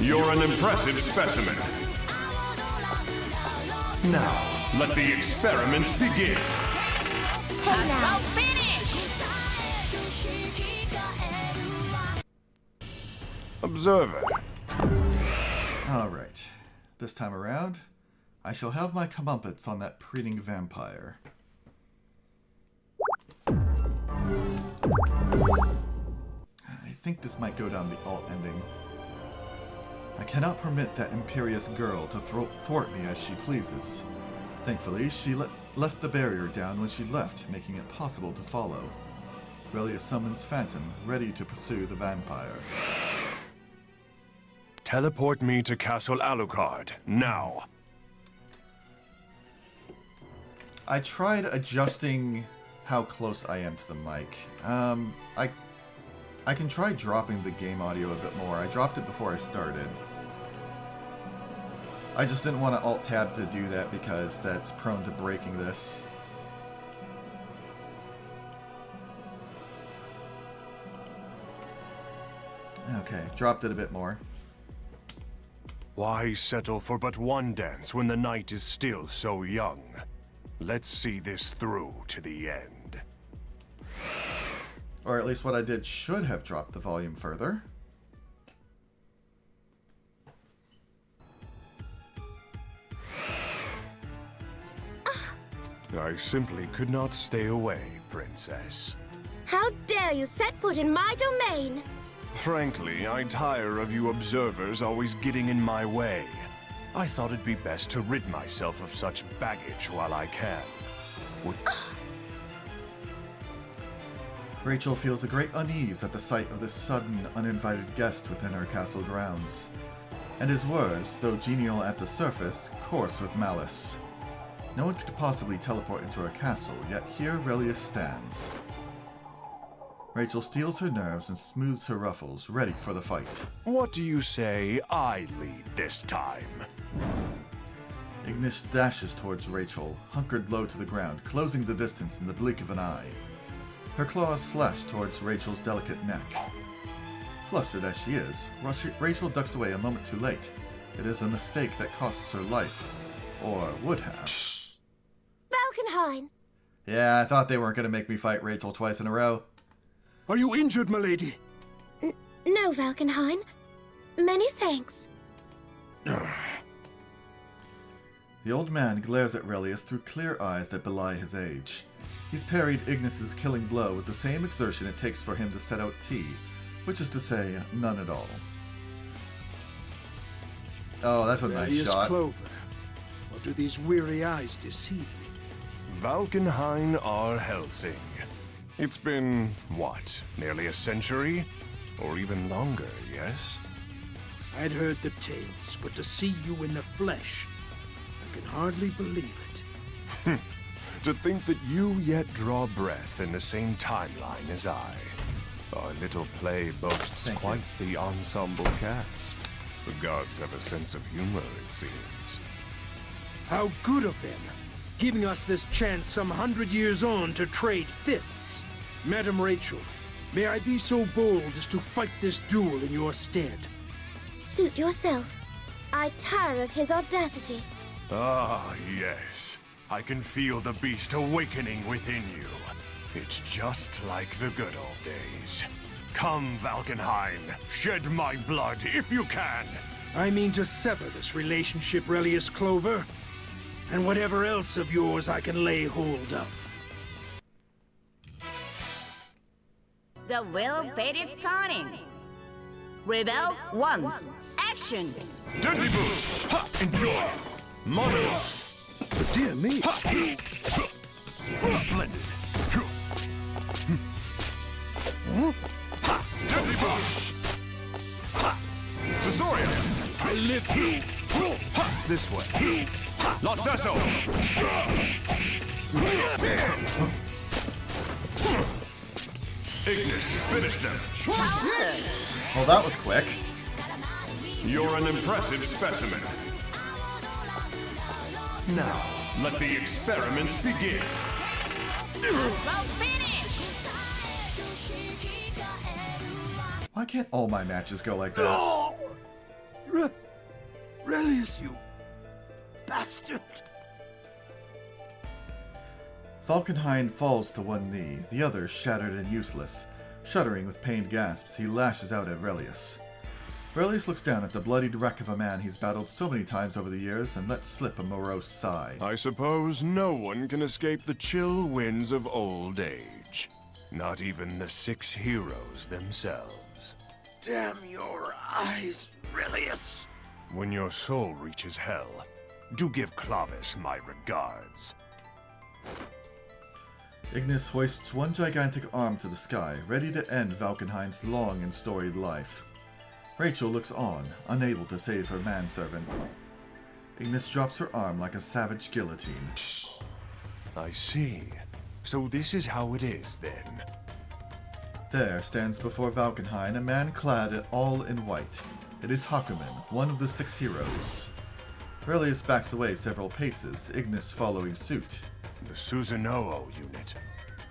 You're an impressive specimen. Now, let the experiments begin. Hey now. Finish! Observer. Alright. This time around, I shall have my comeuppance on that preening vampire. I think this might go down the alt ending. I cannot permit that imperious girl to thwart me as she pleases. Thankfully, she left the barrier down when she left, making it possible to follow. Relia summons Phantom, ready to pursue the vampire. Teleport me to Castle Alucard, now. I tried adjusting how close I am to the mic. I can try dropping the game audio a bit more. I dropped it before I started. I just didn't want to alt-tab to do that because that's prone to breaking this. Okay, dropped it a bit more. Why settle for but one dance when the night is still so young? Let's see this through to the end. Or at least what I did should have dropped the volume further. I simply could not stay away, Princess. How dare you set foot in my domain? Frankly, I tire of you observers always getting in my way. I thought it'd be best to rid myself of such baggage while I can. Rachel feels a great unease at the sight of this sudden, uninvited guest within her castle grounds. And his words, though genial at the surface, coarse with malice. No one could possibly teleport into her castle, yet here Relius stands. Rachel steels her nerves and smooths her ruffles, ready for the fight. What do you say I lead this time? Ignis dashes towards Rachel, hunkered low to the ground, closing the distance in the blink of an eye. Her claws slash towards Rachel's delicate neck. Flustered as she is, Rachel ducks away a moment too late. It is a mistake that costs her life. Or would have. Valkenhayn! Yeah, I thought they weren't going to make me fight Rachel twice in a row. Are you injured, milady? No, Valkenhayn. Many thanks. The old man glares at Relius through clear eyes that belie his age. He's parried Ignis's killing blow with the same exertion it takes for him to set out tea, which is to say, none at all. Oh, that's a nice shot. Clover. Or do these weary eyes deceive me? Valkenhayn R. Helsing. It's been, what, nearly a century? Or even longer, yes? I'd heard the tales, but to see you in the flesh, I can hardly believe it. To think that you yet draw breath in the same timeline as I. Our little play boasts quite the ensemble cast. The gods have a sense of humor, it seems. How good of them, giving us this chance some 100 years on to trade fists. Madam Rachel, may I be so bold as to fight this duel in your stead? Suit yourself. I tire of his audacity. Ah, yes. I can feel the beast awakening within you. It's just like the good old days. Come, Valkenhayn, shed my blood if you can. I mean to sever this relationship, Relius Clover, and whatever else of yours I can lay hold of. The wheel of fate is turning. Rebel 1. Action! Dirty boost! Ha! Enjoy! Mono! Dear me! Ha! Splendid! Ha! Dirty boost! Ha! Cesaria! I live here! Ha! This way! Lacesso! Ignis, finish them! Counter! Well, that was quick. You're an impressive specimen. Now, let the experiments begin. Well, finish! Why can't all my matches go like that? Oh! Relius, you bastard! Valkenhayn falls to one knee, the other shattered and useless. Shuddering with pained gasps, he lashes out at Relius. Relius looks down at the bloodied wreck of a man he's battled so many times over the years and lets slip a morose sigh. I suppose no one can escape the chill winds of old age. Not even the 6 heroes themselves. Damn your eyes, Relius. When your soul reaches hell, do give Clavis my regards. Ignis hoists one gigantic arm to the sky, ready to end Valkenheim's long and storied life. Rachel looks on, unable to save her manservant. Ignis drops her arm like a savage guillotine. I see. So this is how it is, then. There stands before Valkenheim a man clad all in white. It is Hakumen, one of the 6 heroes. Relius backs away several paces, Ignis following suit. The Susanoo unit.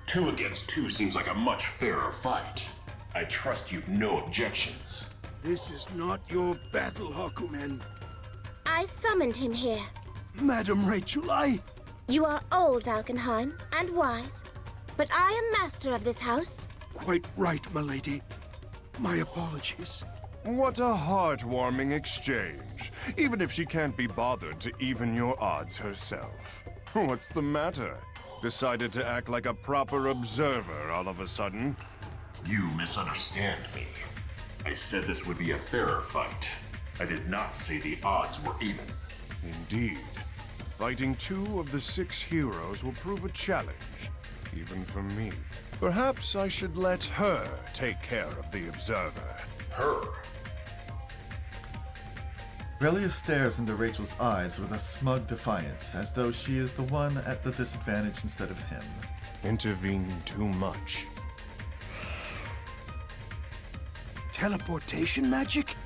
2 against 2 seems like a much fairer fight. I trust you've no objections. This is not your battle, Hakumen. I summoned him here. Madam Rachel, You are old, Valkenheim, and wise. But I am master of this house. Quite right, milady. My apologies. What a heartwarming exchange. Even if she can't be bothered to even your odds herself. What's the matter? Decided to act like a proper observer all of a sudden? You misunderstand me. I said this would be a fairer fight. I did not say the odds were even. Indeed. Fighting 2 of the 6 heroes will prove a challenge, even for me. Perhaps I should let her take care of the observer. Her? Relius stares into Rachel's eyes with a smug defiance, as though she is the one at the disadvantage instead of him. Intervening too much. Teleportation magic?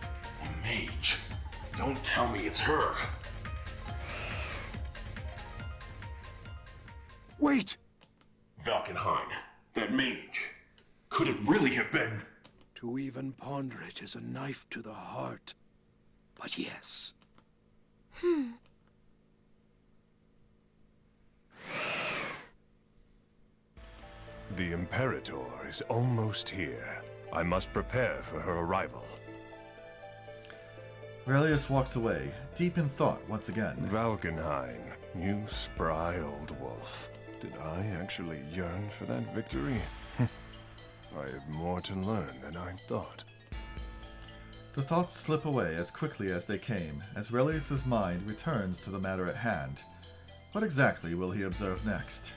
A mage. Don't tell me it's her. Wait! Valkenheim, that mage. Could it really have been? To even ponder it is a knife to the heart. But yes. The Imperator is almost here. I must prepare for her arrival. Relius walks away, deep in thought once again. Valkenheim, you spry old wolf. Did I actually yearn for that victory? I have more to learn than I thought. The thoughts slip away as quickly as they came, as Relius's mind returns to the matter at hand. What exactly will he observe next?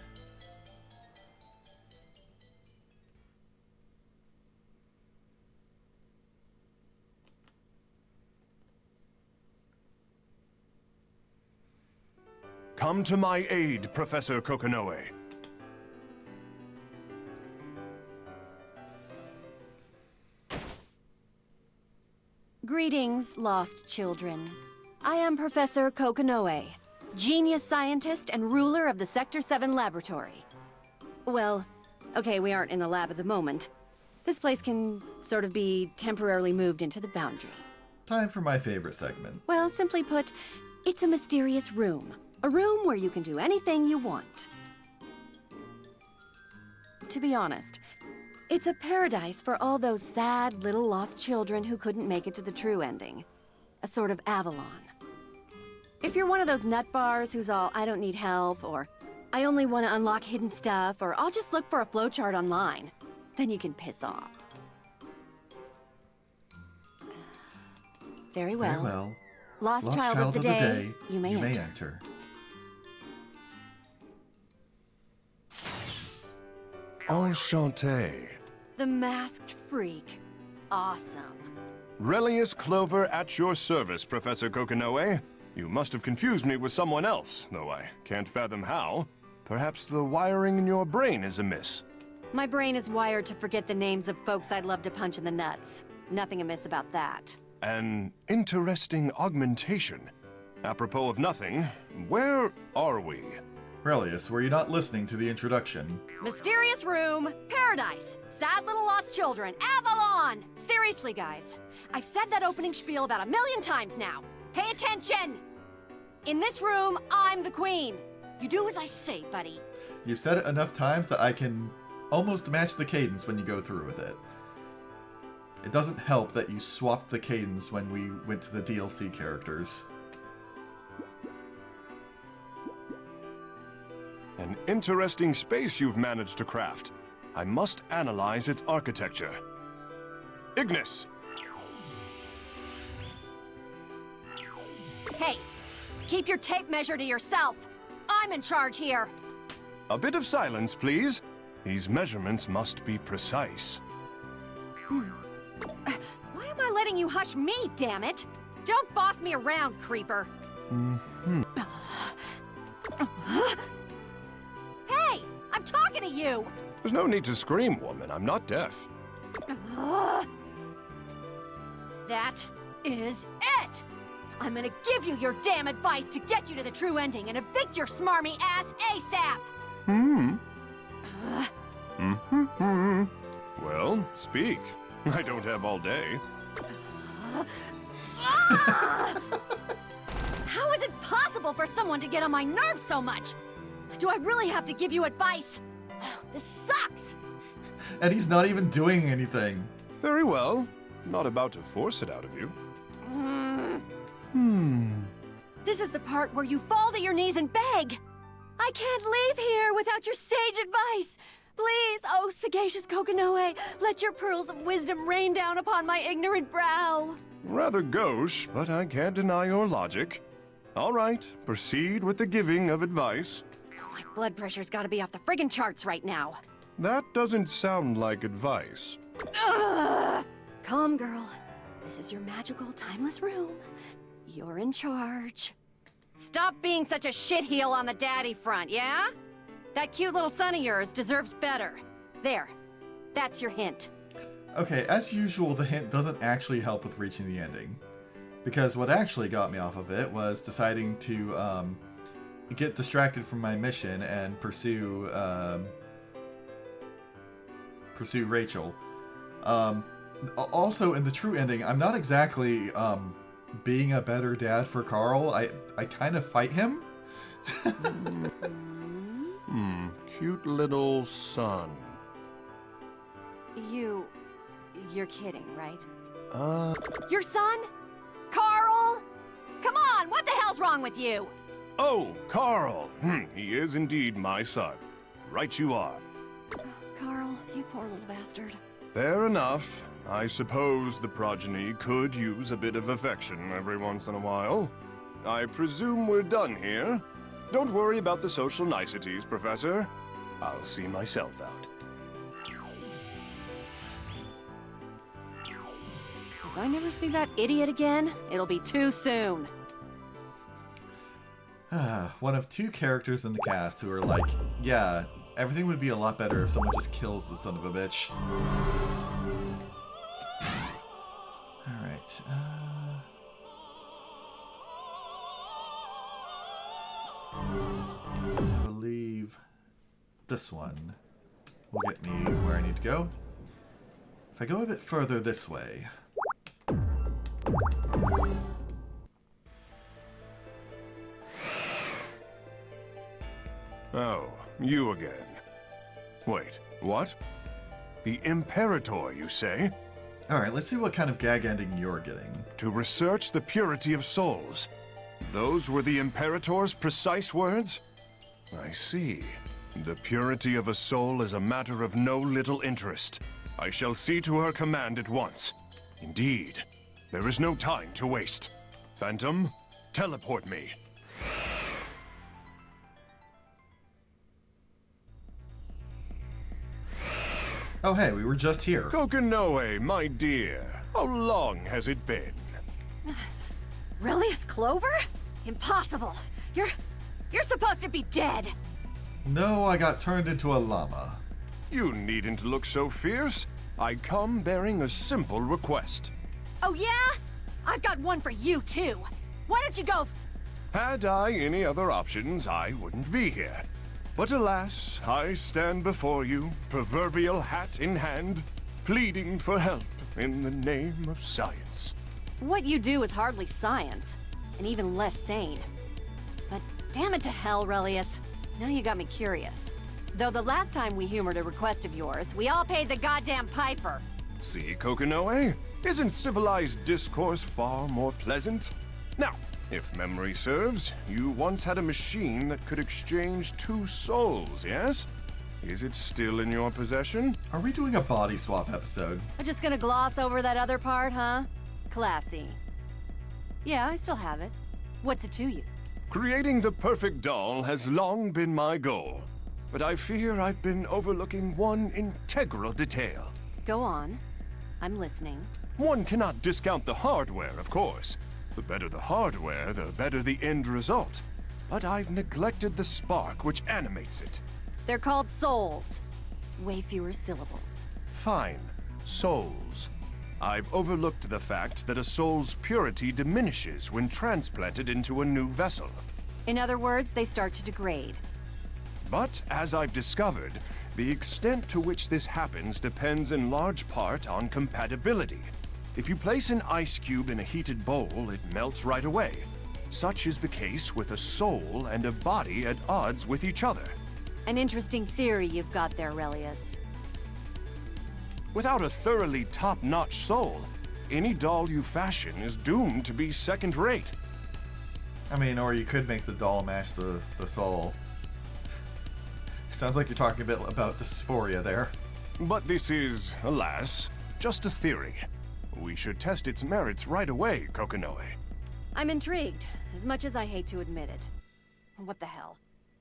Come to my aid, Professor Kokonoe. Greetings, lost children. I am Professor Kokonoe, genius scientist and ruler of the Sector 7 laboratory. Well, okay, we aren't in the lab at the moment. This place can sort of be temporarily moved into the boundary. Time for my favorite segment. Well, simply put, it's a mysterious room. A room where you can do anything you want. To be honest, it's a paradise for all those sad little lost children who couldn't make it to the true ending. A sort of Avalon. If you're one of those nut bars who's all, I don't need help, or I only want to unlock hidden stuff, or I'll just look for a flowchart online, then you can piss off. Very well. Very well. Lost child of the day, you may enter. Enchanté. The masked freak. Awesome. Relius Clover at your service, Professor Kokonoe. You must have confused me with someone else, though I can't fathom how. Perhaps the wiring in your brain is amiss. My brain is wired to forget the names of folks I'd love to punch in the nuts. Nothing amiss about that. An interesting augmentation. Apropos of nothing, where are we? Relius, were you not listening to the introduction? Mysterious room, paradise, sad little lost children, Avalon! Seriously, guys, I've said that opening spiel about 1,000,000 times now. Pay attention! In this room, I'm the queen. You do as I say, buddy. You've said it enough times that I can almost match the cadence when you go through with it. It doesn't help that you swapped the cadence when we went to the DLC characters. An interesting space you've managed to craft. I must analyze its architecture. Ignis! Hey, keep your tape measure to yourself. I'm in charge here. A bit of silence, please. These measurements must be precise. Why am I letting you hush me, damn it? Don't boss me around, creeper. Hey, I'm talking to you! There's no need to scream, woman. I'm not deaf. That is it! I'm gonna give you your damn advice to get you to the true ending and evict your smarmy ass ASAP! Well, speak. I don't have all day. How is it possible for someone to get on my nerves so much? Do I really have to give you advice? This sucks! And he's not even doing anything. Very well. Not about to force it out of you. This is the part where you fall to your knees and beg. I can't leave here without your sage advice. Please, oh sagacious Kokonoe, let your pearls of wisdom rain down upon my ignorant brow. Rather gauche, but I can't deny your logic. All right, proceed with the giving of advice. My blood pressure's gotta be off the friggin' charts right now. That doesn't sound like advice. Calm, girl. This is your magical, timeless room. You're in charge. Stop being such a shitheel on the daddy front, yeah? That cute little son of yours deserves better. There. That's your hint. Okay, as usual, the hint doesn't actually help with reaching the ending. Because what actually got me off of it was deciding to get distracted from my mission and pursue Rachel. Also, in the true ending, I'm not exactly being a better dad for Carl. I kind of fight him. Cute little son. You're kidding, right? Uh... Your son? Carl? Come on, what the hell's wrong with you? Oh, Carl. He is indeed my son. Right you are. Carl, you poor little bastard. Fair enough. I suppose the progeny could use a bit of affection every once in a while. I presume we're done here. Don't worry about the social niceties, Professor. I'll see myself out. If I never see that idiot again, it'll be too soon. One of two characters in the cast who are like, yeah, everything would be a lot better if someone just kills the son of a bitch. Alright, I believe this one will get me where I need to go. If I go a bit further this way... Oh, you again. Wait, what? The Imperator, you say? Alright, let's see what kind of gag ending you're getting. To research the purity of souls. Those were the Imperator's precise words? I see. The purity of a soul is a matter of no little interest. I shall see to her command at once. Indeed, there is no time to waste. Phantom, teleport me. Oh hey, we were just here. Kokonoe, my dear. How long has it been? Really? It's Clover? Impossible. You're supposed to be dead. No, I got turned into a llama. You needn't look so fierce. I come bearing a simple request. Oh yeah? I've got one for you too. Why don't you go? Had I any other options, I wouldn't be here. But alas, I stand before you, proverbial hat in hand, pleading for help in the name of science. What you do is hardly science, and even less sane. But damn it to hell, Relius. Now you got me curious. Though the last time we humored a request of yours, we all paid the goddamn piper. See, Kokonoe? Isn't civilized discourse far more pleasant? Now, if memory serves, you once had a machine that could exchange two souls, yes? Is it still in your possession? Are we doing a body swap episode? I'm just gonna gloss over that other part, huh? Classy. Yeah, I still have it. What's it to you? Creating the perfect doll has long been my goal. But I fear I've been overlooking one integral detail. Go on. I'm listening. One cannot discount the hardware, of course. The better the hardware, the better the end result. But I've neglected the spark which animates it. They're called souls. Way fewer syllables. Fine. Souls. I've overlooked the fact that a soul's purity diminishes when transplanted into a new vessel. In other words, they start to degrade. But, as I've discovered, the extent to which this happens depends in large part on compatibility. If you place an ice cube in a heated bowl, it melts right away. Such is the case with a soul and a body at odds with each other. An interesting theory you've got there, Relius. Without a thoroughly top-notch soul, any doll you fashion is doomed to be second-rate. I mean, or you could make the doll match the soul. Sounds like you're talking a bit about dysphoria there. But this is, alas, just a theory. We should test its merits right away, Kokonoe. I'm intrigued, as much as I hate to admit it. What the hell?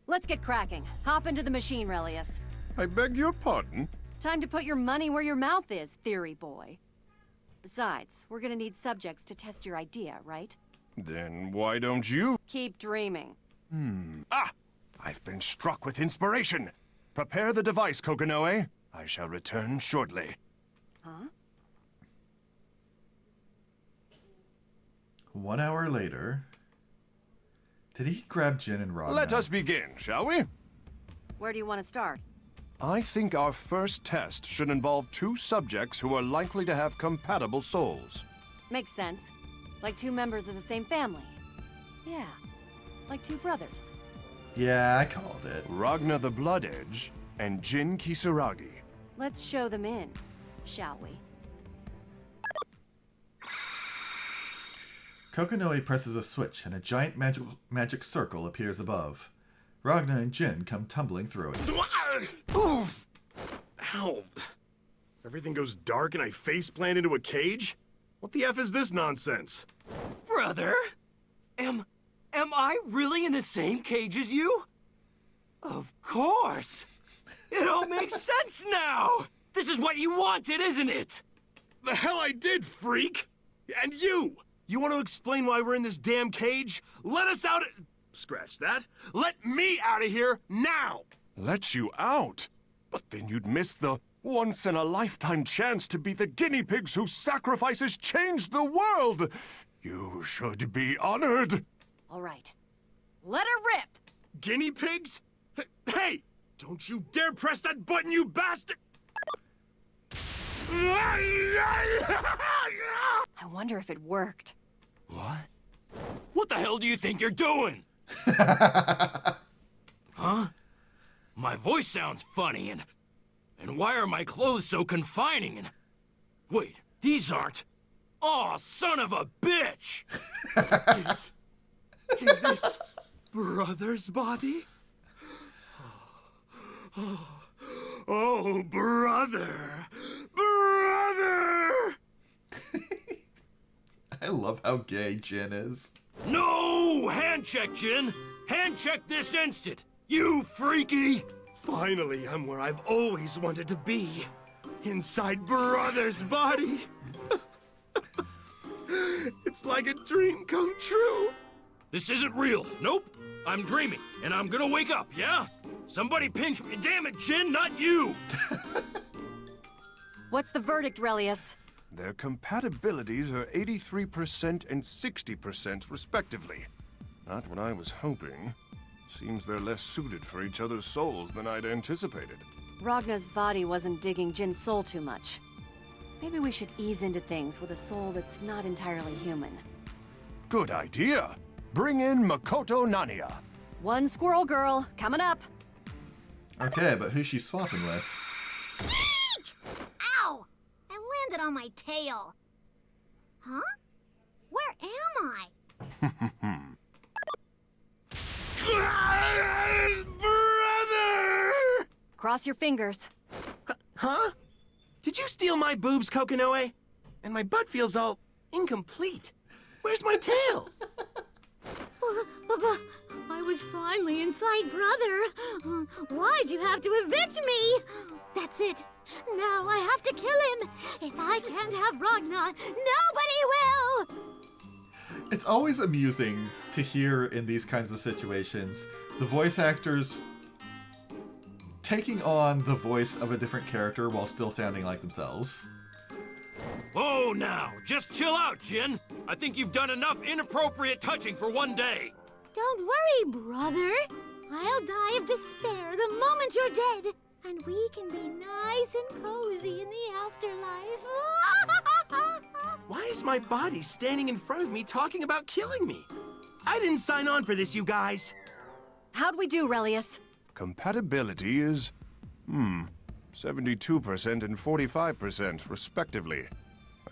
Let's get cracking. Hop into the machine, Relius. I beg your pardon? Time to put your money where your mouth is, theory boy. Besides, we're gonna need subjects to test your idea, right? Then why don't you? Keep dreaming. I've been struck with inspiration. Prepare the device, Kokonoe. I shall return shortly. Huh? 1 hour later... Did he grab Jin and Ragna? Let us begin, shall we? Where do you want to start? I think our first test should involve 2 subjects who are likely to have compatible souls. Makes sense. Like 2 members of the same family. Yeah, like 2 brothers. Yeah, I called it. Ragna the Blood Edge and Jin Kisaragi. Let's show them in, shall we? Kokonoe presses a switch and a giant magic circle appears above. Ragna and Jin come tumbling through it. Oof! Ow! Everything goes dark and I face plant into a cage? What the F is this nonsense? Brother? Am I really in the same cage as you? Of course! It all makes sense now! This is what you wanted, isn't it? The hell I did, freak! And you! You want to explain why we're in this damn cage? Let us out! Scratch that. Let me out of here now! Let you out? But then you'd miss the once-in-a-lifetime chance to be the guinea pigs whose sacrifices changed the world! You should be honored! All right. Let her rip! Guinea pigs? Hey! Don't you dare press that button, you bastard! I wonder if it worked. What? What the hell do you think you're doing? Huh? My voice sounds funny, and why are my clothes so confining? And wait, these aren't. Aw, son of a bitch! Is this brother's body? Oh, brother! Brother! I love how gay Jin is. No! Hand check, Jin! Hand check this instant! You freaky! Finally, I'm where I've always wanted to be. Inside brother's body. It's like a dream come true. This isn't real. Nope. I'm dreaming, and I'm gonna wake up, yeah? Somebody pinch me. Damn it, Jin, not you! What's the verdict, Relius? Their compatibilities are 83% and 60% respectively. Not what I was hoping. Seems they're less suited for each other's souls than I'd anticipated. Ragna's body wasn't digging Jin's soul too much. Maybe we should ease into things with a soul that's not entirely human. Good idea! Bring in Makoto Nania. One squirrel girl, coming up. Okay, but who's she swapping with? Ow! I landed on my tail. Huh? Where am I? Brother! Cross your fingers. Huh? Did you steal my boobs, Kokonoe? And my butt feels all incomplete. Where's my tail? I was finally inside, brother. Why'd you have to evict me? That's it. Now I have to kill him. If I can't have Ragnar, nobody will! It's always amusing to hear in these kinds of situations the voice actors taking on the voice of a different character while still sounding like themselves. Oh, now, just chill out, Jin. I think you've done enough inappropriate touching for one day. Don't worry, brother. I'll die of despair the moment you're dead. And we can be nice and cozy in the afterlife. Why is my body standing in front of me talking about killing me? I didn't sign on for this, you guys. How'd we do, Relius? Compatibility is, 72% and 45%, respectively.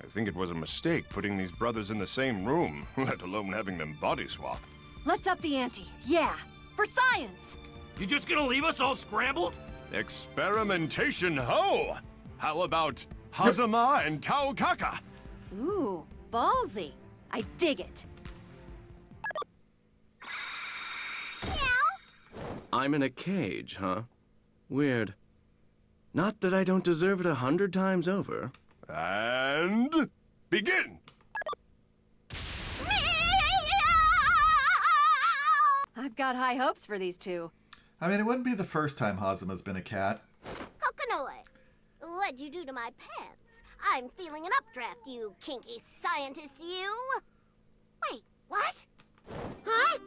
I think it was a mistake putting these brothers in the same room, let alone having them body swap. Let's up the ante. Yeah, for science! You just gonna leave us all scrambled? Experimentation ho! How about Hazama and Taokaka? Ooh, ballsy. I dig it. I'm in a cage, huh? Weird. Not that I don't deserve it 100 times over. And begin! I've got high hopes for these two. I mean, it wouldn't be the first time Hazuma's been a cat. Kokonoe, what'd you do to my pants? I'm feeling an updraft, you kinky scientist, you. Wait, what? Huh?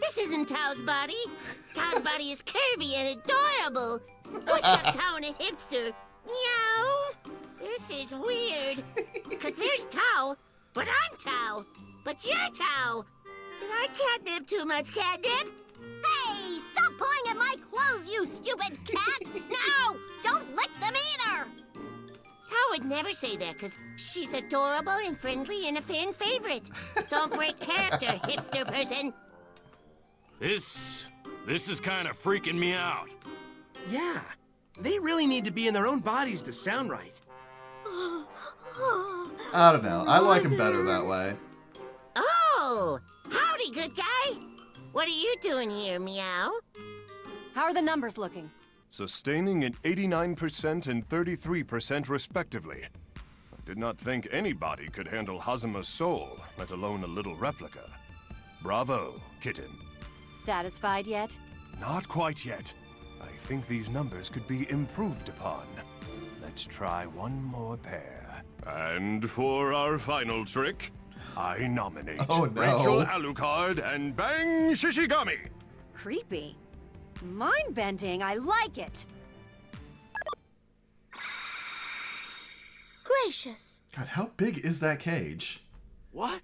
This isn't Tao's body. Tao's body is curvy and adorable. Who stuck Tao in a hipster? Meow. This is weird. Because there's Tao, but I'm Tao. But you're Tao. Did I catnip too much catnip? Hey, stop pulling at my clothes, you stupid cat! No! Don't lick them either! Tao would never say that, because she's adorable and friendly and a fan favorite. Don't break character, hipster person. This is kind of freaking me out. Yeah, they really need to be in their own bodies to sound right. I don't know. I like him better that way. Oh! Howdy, good guy! What are you doing here, Meow? How are the numbers looking? Sustaining at 89% and 33% respectively. I did not think anybody could handle Hazuma's soul, let alone a little replica. Bravo, kitten. Satisfied yet? Not quite yet. I think these numbers could be improved upon. Let's try one more pair. And for our final trick, I nominate Rachel Alucard and Bang Shishigami. Creepy. Mind-bending, I like it. Gracious. God, how big is that cage? What?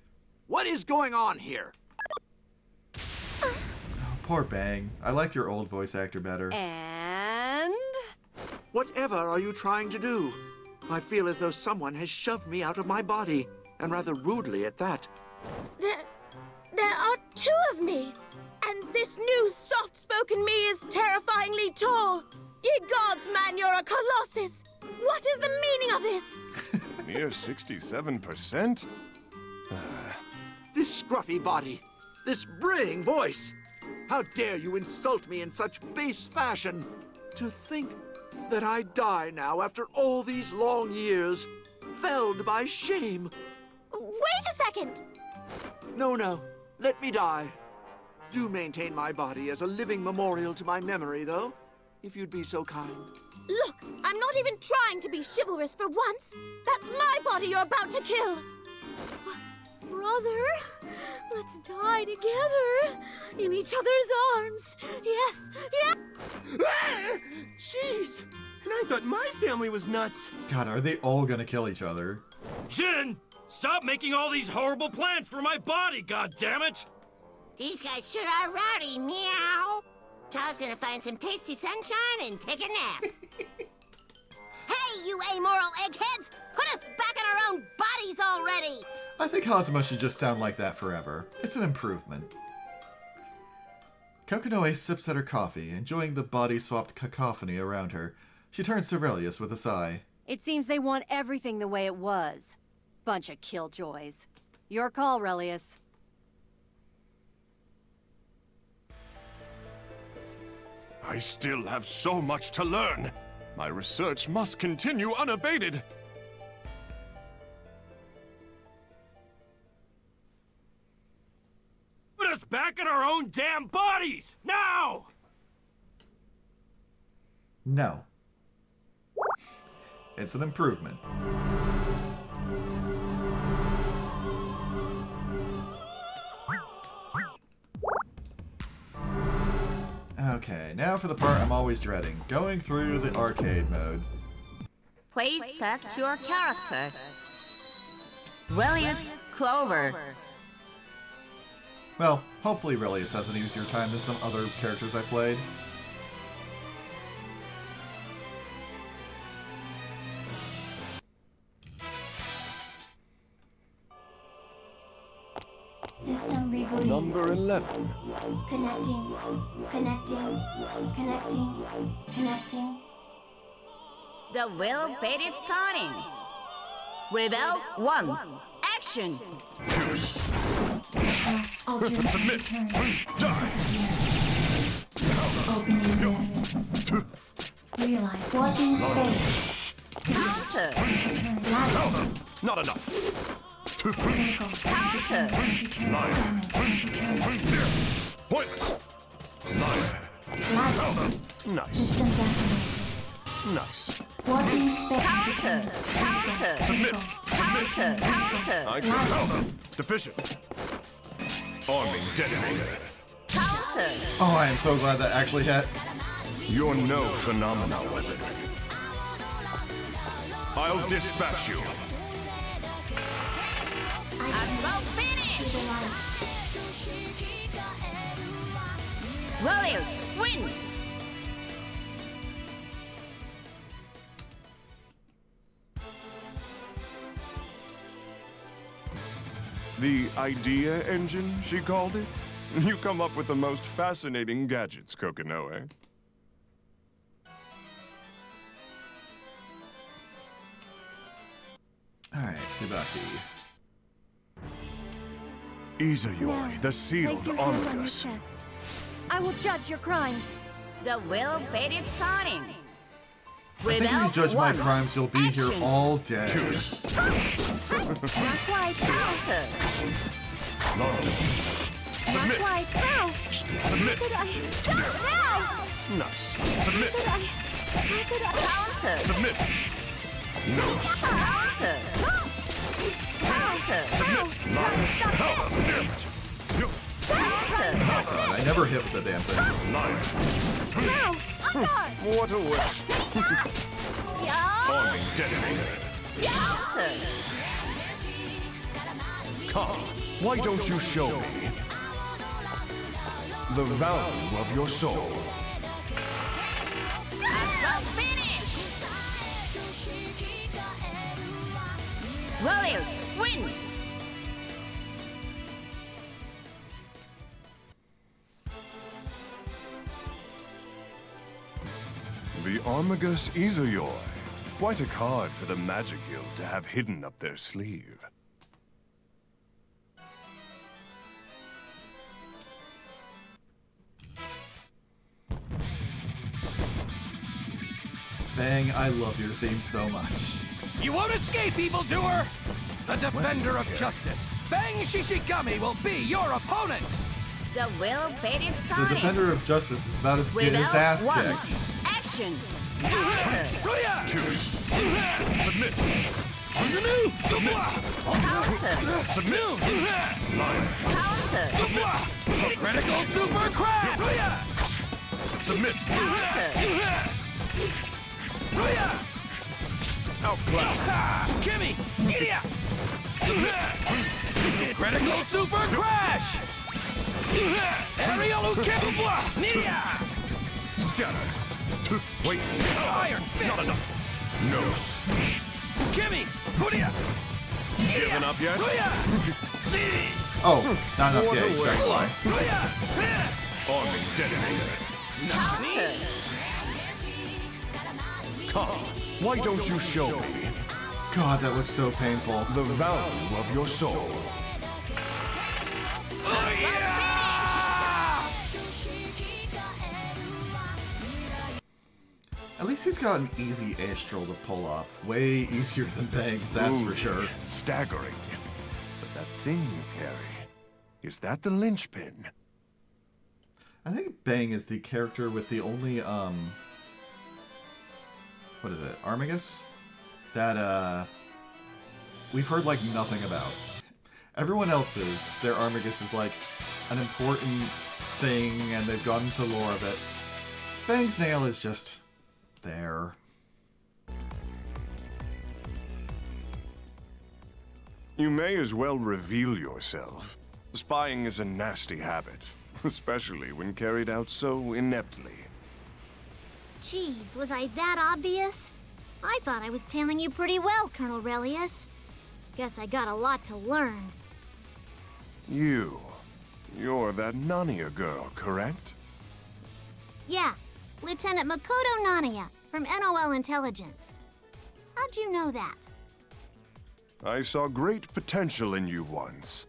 What is going on here? Oh, poor Bang. I liked your old voice actor better. And... Whatever are you trying to do? I feel as though someone has shoved me out of my body, and rather rudely at that. There are two of me, and this new soft-spoken me is terrifyingly tall. Ye gods, man, you're a colossus. What is the meaning of this? Mere 67%? This scruffy body, this braying voice. How dare you insult me in such base fashion? To think that I die now after all these long years, felled by shame. Wait a second! No, let me die. Do maintain my body as a living memorial to my memory, though, if you'd be so kind. Look, I'm not even trying to be chivalrous for once. That's my body you're about to kill. Brother, let's die together in each other's arms. Yes, yes. Ah! Jeez, and I thought my family was nuts. God, are they all gonna kill each other? Jin! Stop making all these horrible plans for my body, goddammit! These guys sure are rowdy, Meow. Tao's gonna find some tasty sunshine and take a nap. Hey, you amoral eggheads! Put us back in our own bodies already! I think Hazuma should just sound like that forever. It's an improvement. Kokonoe sips at her coffee, enjoying the body-swapped cacophony around her. She turns to Relius with a sigh. It seems they want everything the way it was. Bunch of killjoys. Your call, Relius. I still have so much to learn. My research must continue unabated. Put us back in our own damn bodies! Now! No. It's an improvement. Okay, now for the part I'm always dreading. Going through the arcade mode. Please select your character. Relius Clover. Well, hopefully Relius has an easier time than some other characters I played. System rebooting. Number 11. Connecting. The wheel fate is turning. Rebel 1. Action! Alternate Submit. Die. Opening barrier. Realize. Warping space. Counter! Ladder. Not enough. Critical. Counter! Pointless. Ladder. Nice. Systems activated. Nice. Warping space. Counter! Counter! Submit. Counter! Counter! I can. Deficient. Arming detonator. Counter! Oh, I am so glad that actually hit. You're no phenomena weapon. I'll dispatch you. Well finished! Relius, win! The idea engine, she called it? You come up with the most fascinating gadgets, Kokonoe. Alright, Tsubaki. Izayoi, the sealed Place your hand on your Armagus. chest. I will judge your crimes. The wheel fate is turning. I think if you judge my crimes, you'll be here all day. Not quite. Counter! Not Not quite. How? Submit. Could I? How? Nice. Submit. Could I? How could I? Counter! Submit. No. Counter! Counter! Submit. Line. Help. Damn it. You. Counter! God, I never hit with the damn thing. Line. No. What a wish. Arming detonator. Counter! Come. Why don't you show me the value of your soul? Well finished! Relius, win! The Armagus Izayoi. Quite a card for the Magic Guild to have hidden up their sleeve. Bang, I love your theme so much. You won't escape, evildoer! The defender of justice, Bang Shishigami, will be your opponent! The wheel fate is The turning. Defender of Justice is about to get his ass Rebel 1. kicked. Action! Counter! Submit. Counter! Submit. Line. Counter! Critical super crash! Submit. Counter! Outclassed. Kimmy! Jiria! Critical super crash! Aerial Ukebubwa! Nidia! Scatter. Wait. Iron Fist! Not enough. No. Kimmy! Hudia! Given up yet? Oh, not enough What a yet, check waste. why. Arming detonator. Counter. Come, why don't you show me God, that looks so painful. the value of your soul? At least he's got an easy astral to pull off. Way easier than Bang's, that's Ooh, for sure. Staggering. But that thing you carry, is that the linchpin? I think Bang is the character with the only, what is it, Armagus? That, we've heard, like, nothing about. Everyone else's, their Armagus is, like, an important thing, and they've gone into the lore of it. Bang's nail is just there. You may as well reveal yourself. Spying is a nasty habit, especially when carried out so ineptly. Geez, was I that obvious? I thought I was tailing you pretty well, Colonel Relius. Guess I got a lot to learn. You're that Nania girl, correct? Yeah, Lieutenant Makoto Nania from NOL Intelligence. How'd you know that? I saw great potential in you once,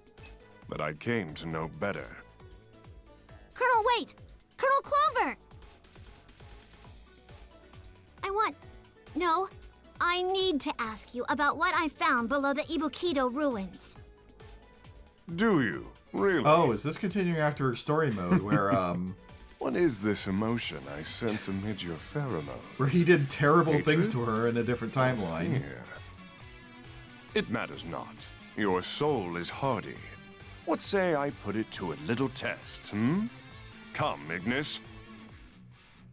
but I came to know better. Colonel, wait! Colonel Clover! I need to ask you about what I found below the Ibukido ruins. Do you? Really? Oh, is this continuing after story mode where, What is this emotion I sense amid your pheromones? where he did terrible Hatred? things to her in a different timeline? Here. It matters not. Your soul is hardy. What say I put it to a little test, hmm? Come, Ignis.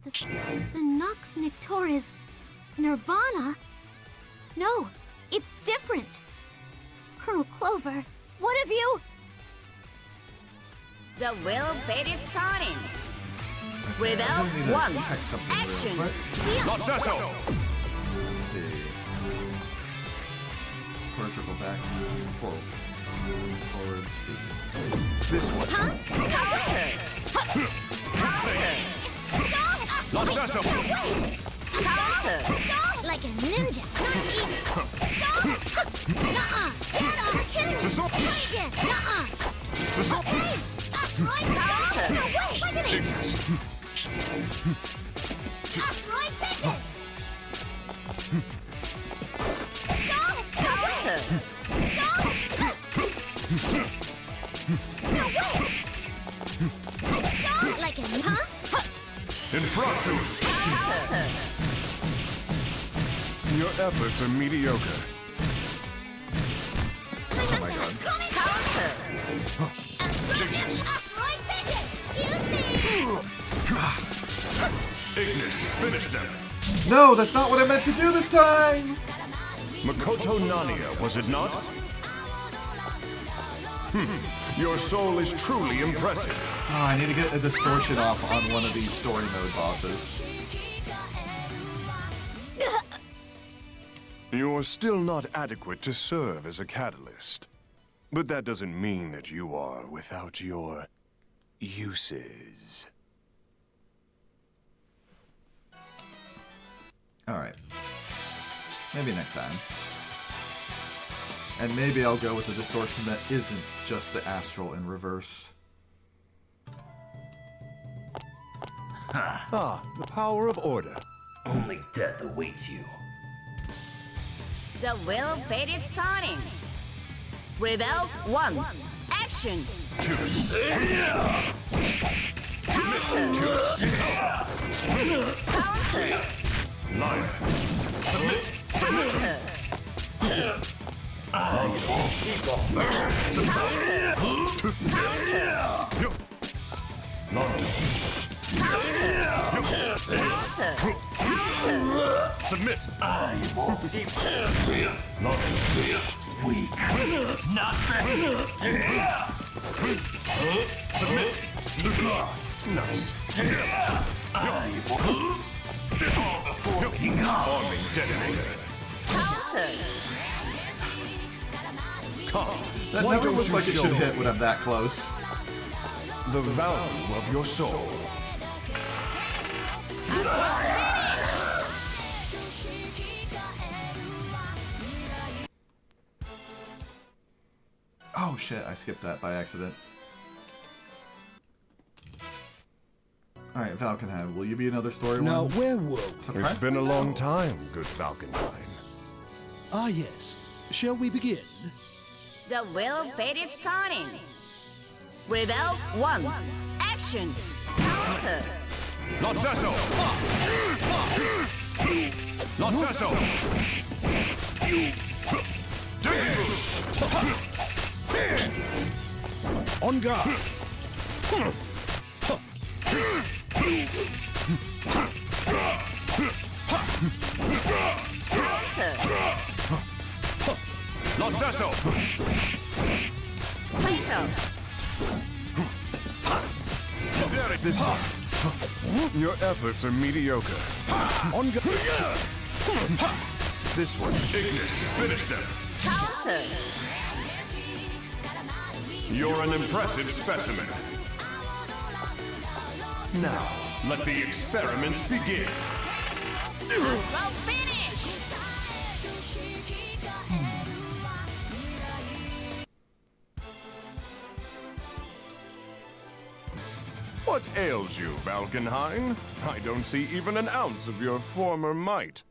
The Nox Nictor is Nirvana? No, it's different. Colonel Clover, what have you... The will fate is starting. Rebel I need to 1. check something real Action. quick. Lacesso! Let's see. Quarter circle back, forward, C. This one. Lacesso! Counter. Like a ninja, not easy. Nuh-uh. You're kidding me. Try again. Nuh-uh. Hey, just right Counter. No, wait, look at it. Just right there. Counter. No, wait. Like a, huh? Infractus! Counter. Your efforts are mediocre. Oh my god. Counter. Ignis, finish them! No, that's not what I meant to do this time! Makoto Nania, was it not? Your soul is truly impressive. Oh, I need to get a distortion off on one of these story mode bosses. You're still not adequate to serve as a catalyst. But that doesn't mean that you are without your uses. Alright. Maybe next time. And maybe I'll go with the distortion that isn't just the astral in reverse. Ah, the power of order. Only death awaits you. The will fate is starting. Rebel 1. Action. Counter. Counter. Line. Counter. Counter. Counter. London. Counter. Counter. Counter. Submit. I will keep London. weak. Not ready. Submit. Nice. I will Arming detonator. Counter. Come. That Why never don't looks you like it show should me? hit when I'm that close. the value of your soul. Oh shit, I skipped that by accident. Alright, Valkenheim, will you be another story Now, one? where were we? It's been a long time, good Valkenheim. Ah, yes. Shall we begin? The wheel of fate is turning. Rebel 1. Action. Counter. Lancesso! Lancesso! Daisy boost! On guard. Counter. Lancesso! Fatal. This one. Your efforts are mediocre. On guard. This one. Ignis, finish them. Counter. You're an impressive specimen. Now, let the experiments begin. Well finished. What ails you, Valkenheim? I don't see even an ounce of your former might.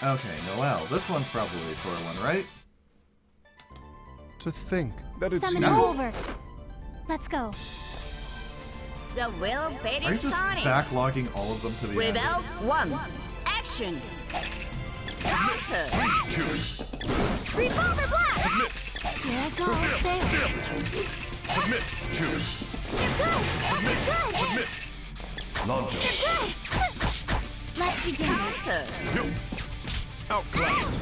Okay, Noelle, this one's probably a story one, right? To think that it's Summon you. over. Let's go. The wheel of fate Are you is just turning. backlogging all of them to the end? Rebel 1. Action. Counter. Choose. Revolver blast! Submit. Here it goes. There. Submit. Choose. You're good. Submit. You're good. Submit. Lonto. You're good. Let's begin. Counter. No. Outclassed.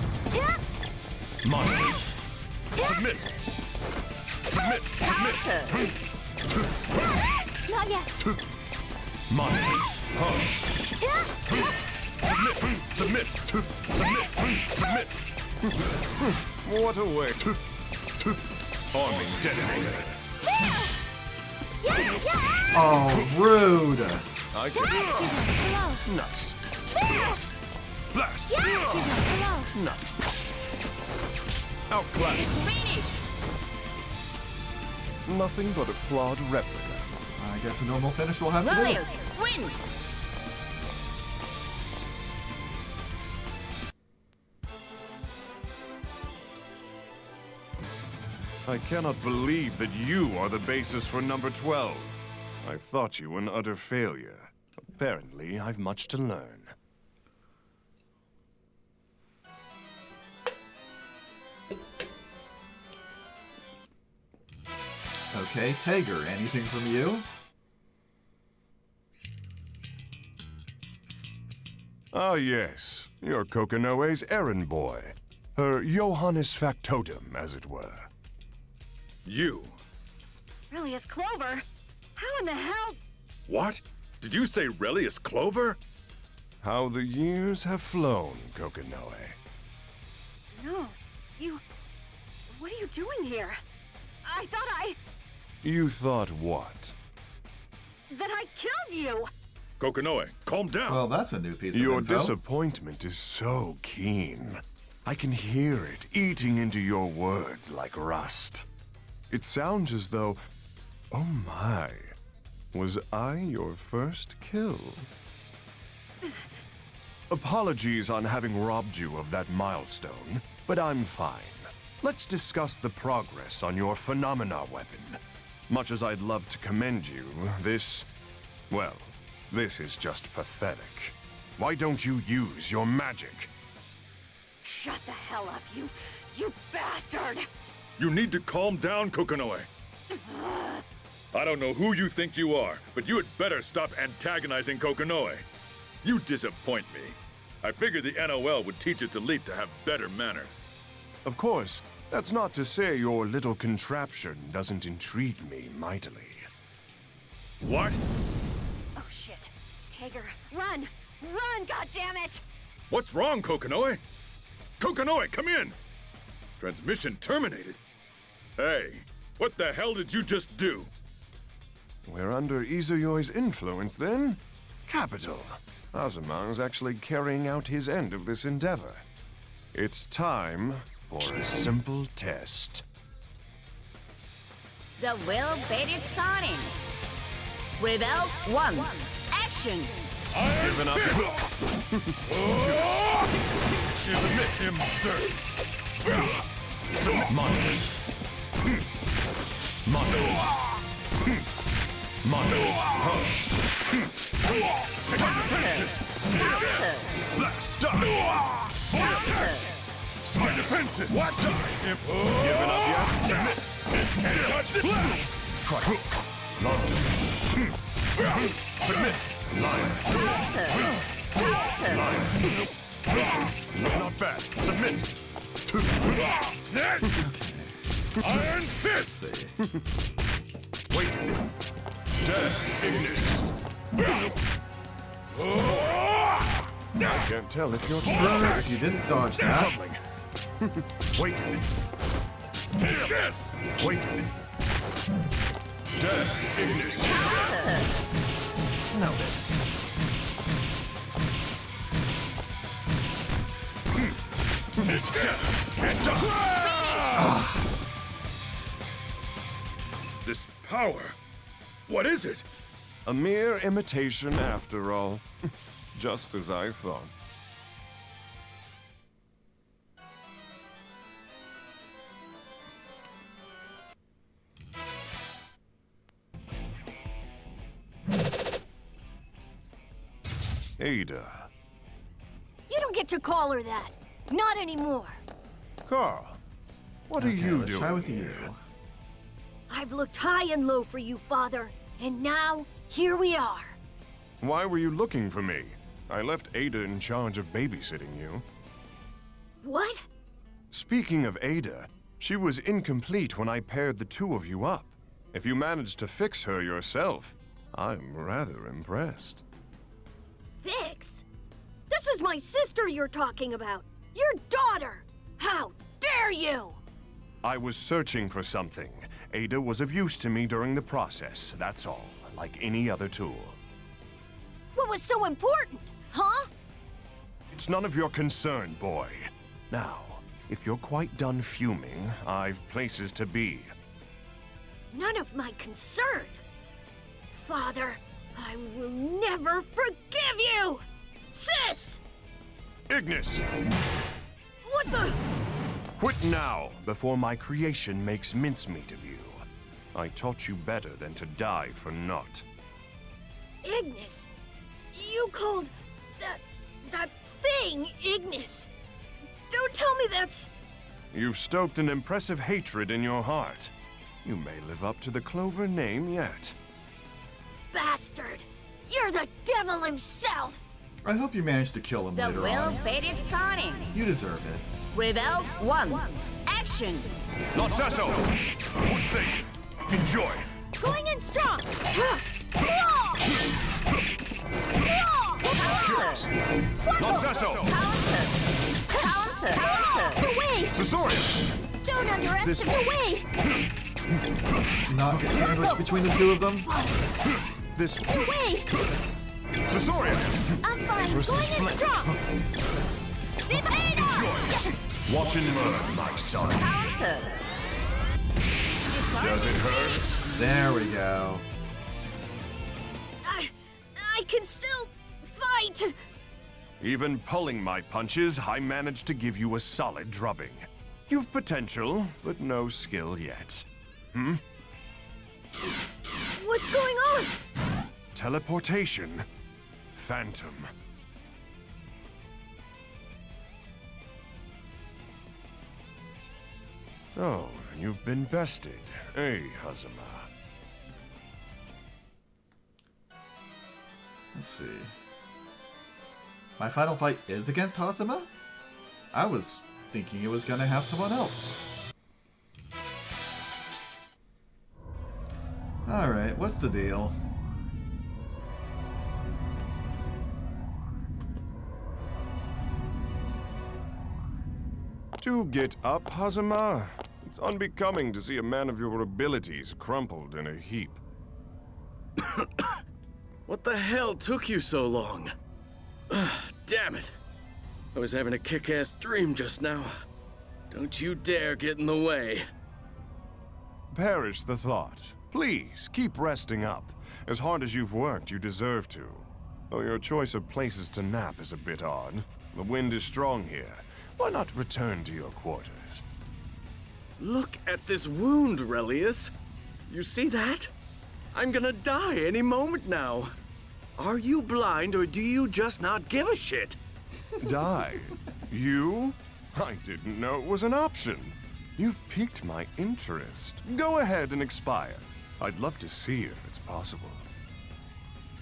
Minus. Submit. Submit. Submit. Counter. Not yet. Minus. Hush. Submit. Submit. Submit. Submit. What a way. Arming detonator. Oh, rude! I can. Nice. Blast. Nice. Outclassed. Finish. Nothing but a flawed replica. I guess a normal finish will have to do. Lilius, win. I cannot believe that you are the basis for number 12. I thought you an utter failure. Apparently, I've much to learn. Okay, Tager, anything from you? Ah, yes. You're Kokonoe's errand boy. Her Johannes factotum, as it were. You. Really, it's Clover. How in the hell? What? Did you say Relius Clover? How the years have flown, Kokonoe. No, you. What are you doing here? I thought You thought what? that I killed you. Kokonoe, calm down. Well, that's a new piece of Your info. disappointment is so keen. I can hear it eating into your words like rust. It sounds as though, oh my, was I your first kill? Apologies on having robbed you of that milestone, but I'm fine. Let's discuss the progress on your phenomena weapon. Much as I'd love to commend you, this is just pathetic. Why don't you use your magic? Shut the hell up, you bastard! You need to calm down, Kokonoe. I don't know who you think you are, but you had better stop antagonizing Kokonoe. You disappoint me. I figured the NOL would teach its elite to have better manners. Of course, that's not to say your little contraption doesn't intrigue me mightily. What? Oh shit. Tager, run! Run, goddammit! What's wrong, Kokonoe? Kokonoe, come in! Transmission terminated. Hey, what the hell did you just do? We're under Izuyoi's influence, then? Capital. Azuma is actually carrying out his end of this endeavor. It's time for a simple test. The will bait is turning. Rebel 1. Action! Giving up. Submit him, sir. Mondos. Mondos. Mondos. Hush. Counter! Blast! Counter! Sky defensive! What? Giving up yet? Submit! Dodge this! Try. London. Submit. Lion. Counter! Counter! Not bad. Submit. Iron Fist! Wait. Death Ignis. I can't tell if you're Sure, if you didn't dodge that. troubling. Wait. Take this! Wait. Death Ignis. Counter! Now then. Take step and die! This power, what is it? A mere imitation after all. Just as I thought. Ada. You don't get to call her that. Not anymore. Carl, what are you let's doing try with here? you. I've looked high and low for you, Father. And now, here we are. Why were you looking for me? I left Ada in charge of babysitting you. What? Speaking of Ada, she was incomplete when I paired the two of you up. If you managed to fix her yourself, I'm rather impressed. Fix? This is my sister you're talking about. Your daughter. How dare you? I was searching for something. Ada was of use to me during the process, that's all, like any other tool. What was so important, huh? It's none of your concern, boy. Now, if you're quite done fuming, I've places to be. None of my concern. Father, I will never forgive you! Sis! Ignis! What the? Quit now, before my creation makes mincemeat of you. I taught you better than to die for naught. Ignis? You called that thing Ignis? Don't tell me that's... You've stoked an impressive hatred in your heart. You may live up to the Clover name yet. Bastard! You're the devil himself! I hope you managed to kill him The later will on. bait is turning. You deserve it. Rebel 1. Action! Narcesso! Would say, enjoy! Going in strong! Counter! Narcesso! Counter! Counter! Away! Cesaria! Don't underestimate away! Not get sandwiched between the two of them. This Away! Cesaria! I'm fine. Risk Going in split. strong! Enjoy! Watch and learn, my son. Counter! Does it hurt? There we go. I can still fight! Even pulling my punches, I managed to give you a solid drubbing. You've potential, but no skill yet. Hmm? What's going on? Teleportation. Phantom. So, you've been bested, eh, Hazama? Let's see. My final fight is against Hazama? I was thinking it was gonna have someone else. Alright, what's the deal? To get up, Hazama, It's unbecoming to see a man of your abilities crumpled in a heap. What the hell took you so long? Damn it. I was having a kick-ass dream just now. Don't you dare get in the way. Perish the thought. Please, keep resting up. As hard as you've worked, you deserve to. Though your choice of places to nap is a bit odd. The wind is strong here. Why not return to your quarters? Look at this wound, Relius. You see that? I'm gonna die any moment now. Are you blind or do you just not give a shit? Die? You? I didn't know it was an option. You've piqued my interest. Go ahead and expire. I'd love to see if it's possible.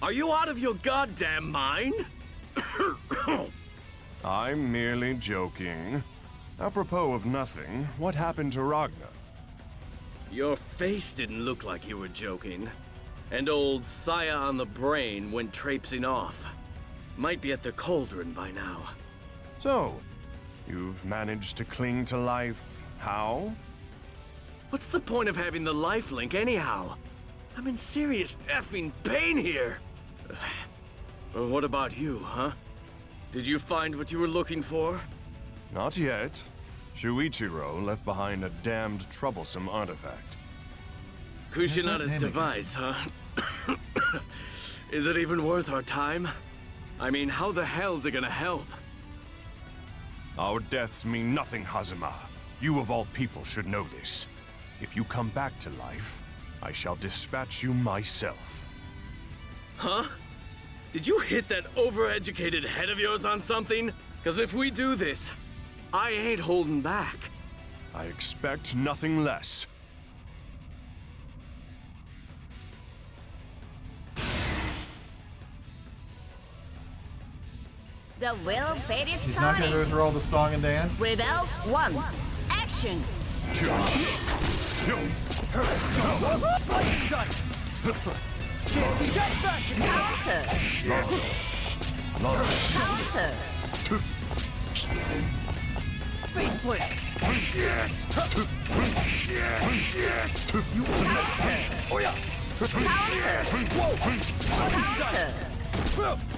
Are you out of your goddamn mind? I'm merely joking. Apropos of nothing, what happened to Ragnar? Your face didn't look like you were joking. And old Saya on the brain went traipsing off. Might be at the cauldron by now. So, you've managed to cling to life. How? What's the point of having the life link anyhow? I'm in serious effing pain here. Well, what about you, huh? Did you find what you were looking for? Not yet. Shuichiro left behind a damned troublesome artifact. Kushinada's device, huh? Is it even worth our time? I mean, how the hell's it gonna help? Our deaths mean nothing, Hazuma. You of all people should know this. If you come back to life, I shall dispatch you myself. Huh? Did you hit that overeducated head of yours on something? Because if we do this, I ain't holding back. I expect nothing less. The will fate is He's not gonna starting. go through all the song and dance. Rebel 1. Action. Slicing dice! Can't be dead fast! Counter. Counter. Face plant! You counter. Oh yeah! Counter. Counter.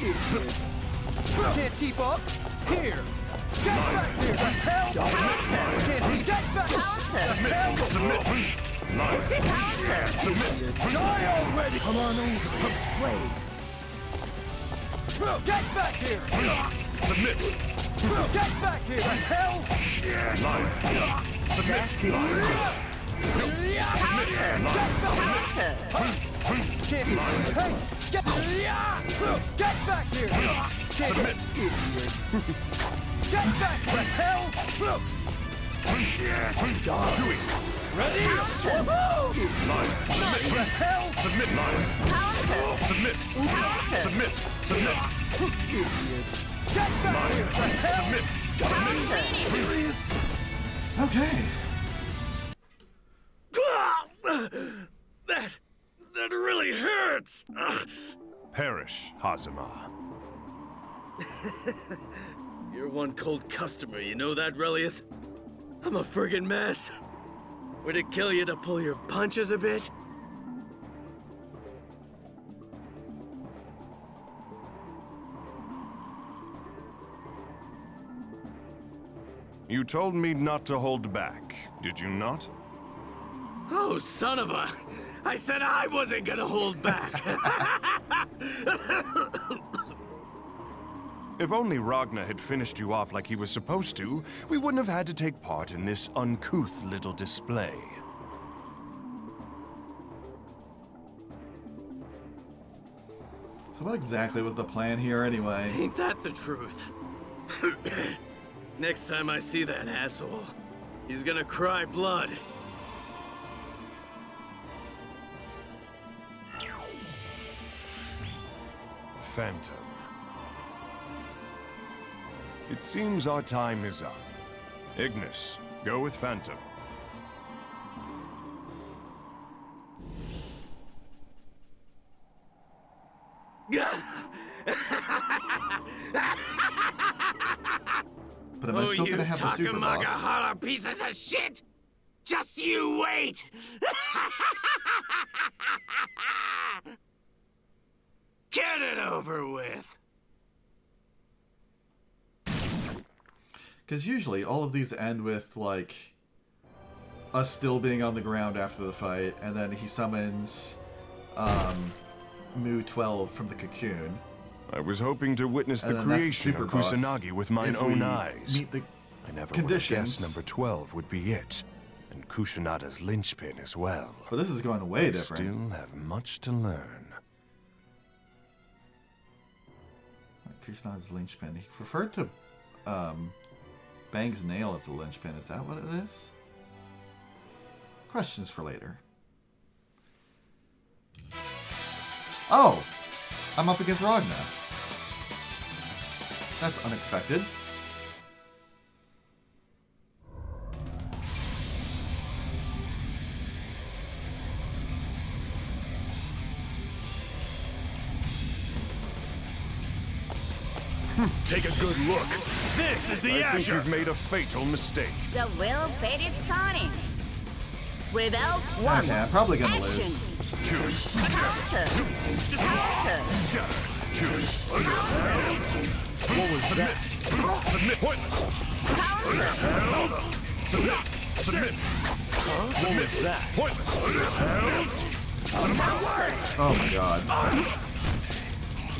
Can't keep up! Here! Get back here! The hell! Can't be get back! Counter. Counter! Die already! Come on over, let's play! Get back here! Submit! Get back here! The hell! Submit! Counter. Can't be... Hey! Get back here! Can't Submit! Get back! The hell! Chewie! Ready? Counter. Submit! The hell! Submit! Counter. Submit! Counter. Submit! Submit! Get back here! The hell! Submit! Counter. Serious? Okay. That really hurts! Perish, Hazuma. You're one cold customer, you know that, Relius? I'm a friggin' mess. Would it kill you to pull your punches a bit? You told me not to hold back, did you not? Oh, son of a... I said I wasn't gonna hold back. If only Ragnar had finished you off like he was supposed to, we wouldn't have had to take part in this uncouth little display. So what exactly was the plan here anyway? Ain't that the truth? Next time I see that asshole, he's gonna cry blood. Phantom. It seems our time is up. Ignis, go with Phantom. But am I still gonna have the super boss? Takamagahara pieces of shit! Just you wait! Get it over with! Because usually all of these end with, like, us still being on the ground after the fight, and then he summons Mu 12 from the cocoon. I was hoping to witness the And then that's creation super of boss. Kusanagi with mine If own we eyes. meet the I never would have conditions. guessed number 12 would be it. And Kusanada's linchpin as well. But this is going way I different. still have much to learn. Kusanada's linchpin. He referred to Bang's nail as a linchpin. Is that what it is? Questions for later. Oh! I'm up against Ragna. That's unexpected. Take a good look. This is the I think Azure. you've made a fatal mistake. The wheel of fate is turning. Rebel 1. Okay, I'm probably gonna Action. lose. Counter. Counter. What was that? Submit. Pointless. Submit. Submit. What was that? Pointless. Oh my god.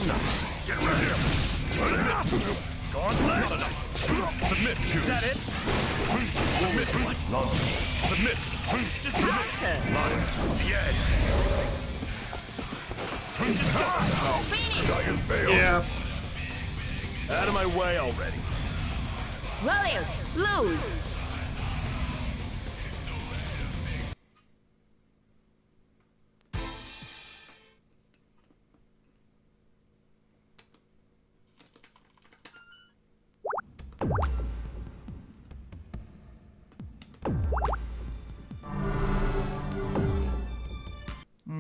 Nice. Get rid of him. Gauntlet. Submit. Is that it? Submit. Submit. Just submit. Yeah. Just got you failed. Yeah. Out of my way already. Relius, lose.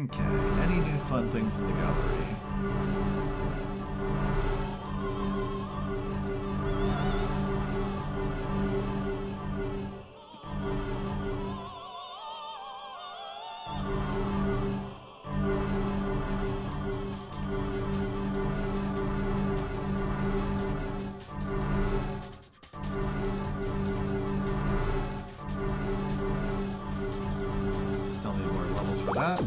Okay, any new fun things in the gallery? Still need more levels for that.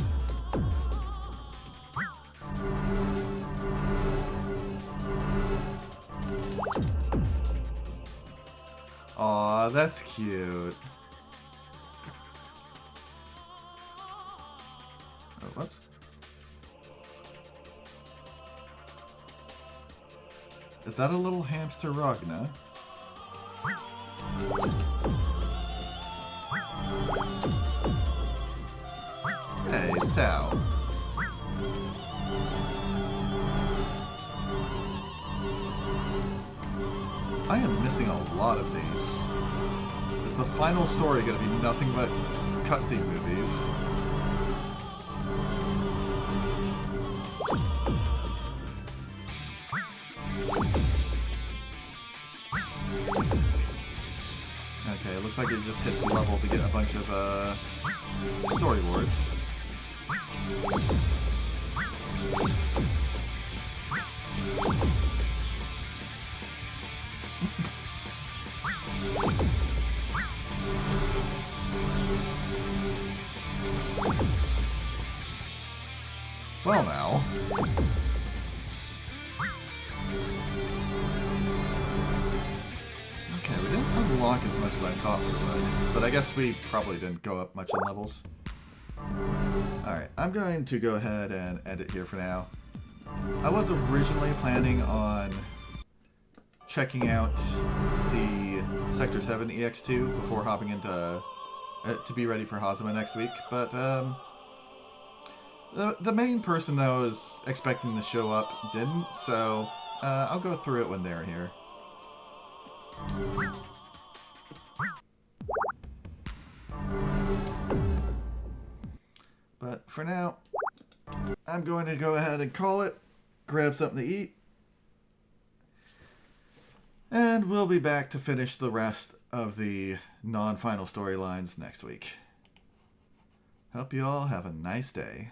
Aw, that's cute. Oh, whoops. Is that a little hamster Ragna? Hey, it's Tao. I am missing a lot of these. Is the final story going to be nothing but cutscene movies? Okay, it looks like it just hit the level to get a bunch of storyboards. Well now. Okay, we didn't unlock as much as I thought we would, but I guess we probably didn't go up much in levels. Alright, I'm going to go ahead and end it here for now. I was originally planning on checking out the Sector 7 EX2 before hopping into to be ready for Hazama next week, but the main person that I was expecting to show up didn't, so I'll go through it when they're here. But for now, I'm going to go ahead and call it, grab something to eat, and we'll be back to finish the rest of the non-final storylines next week. Hope you all have a nice day.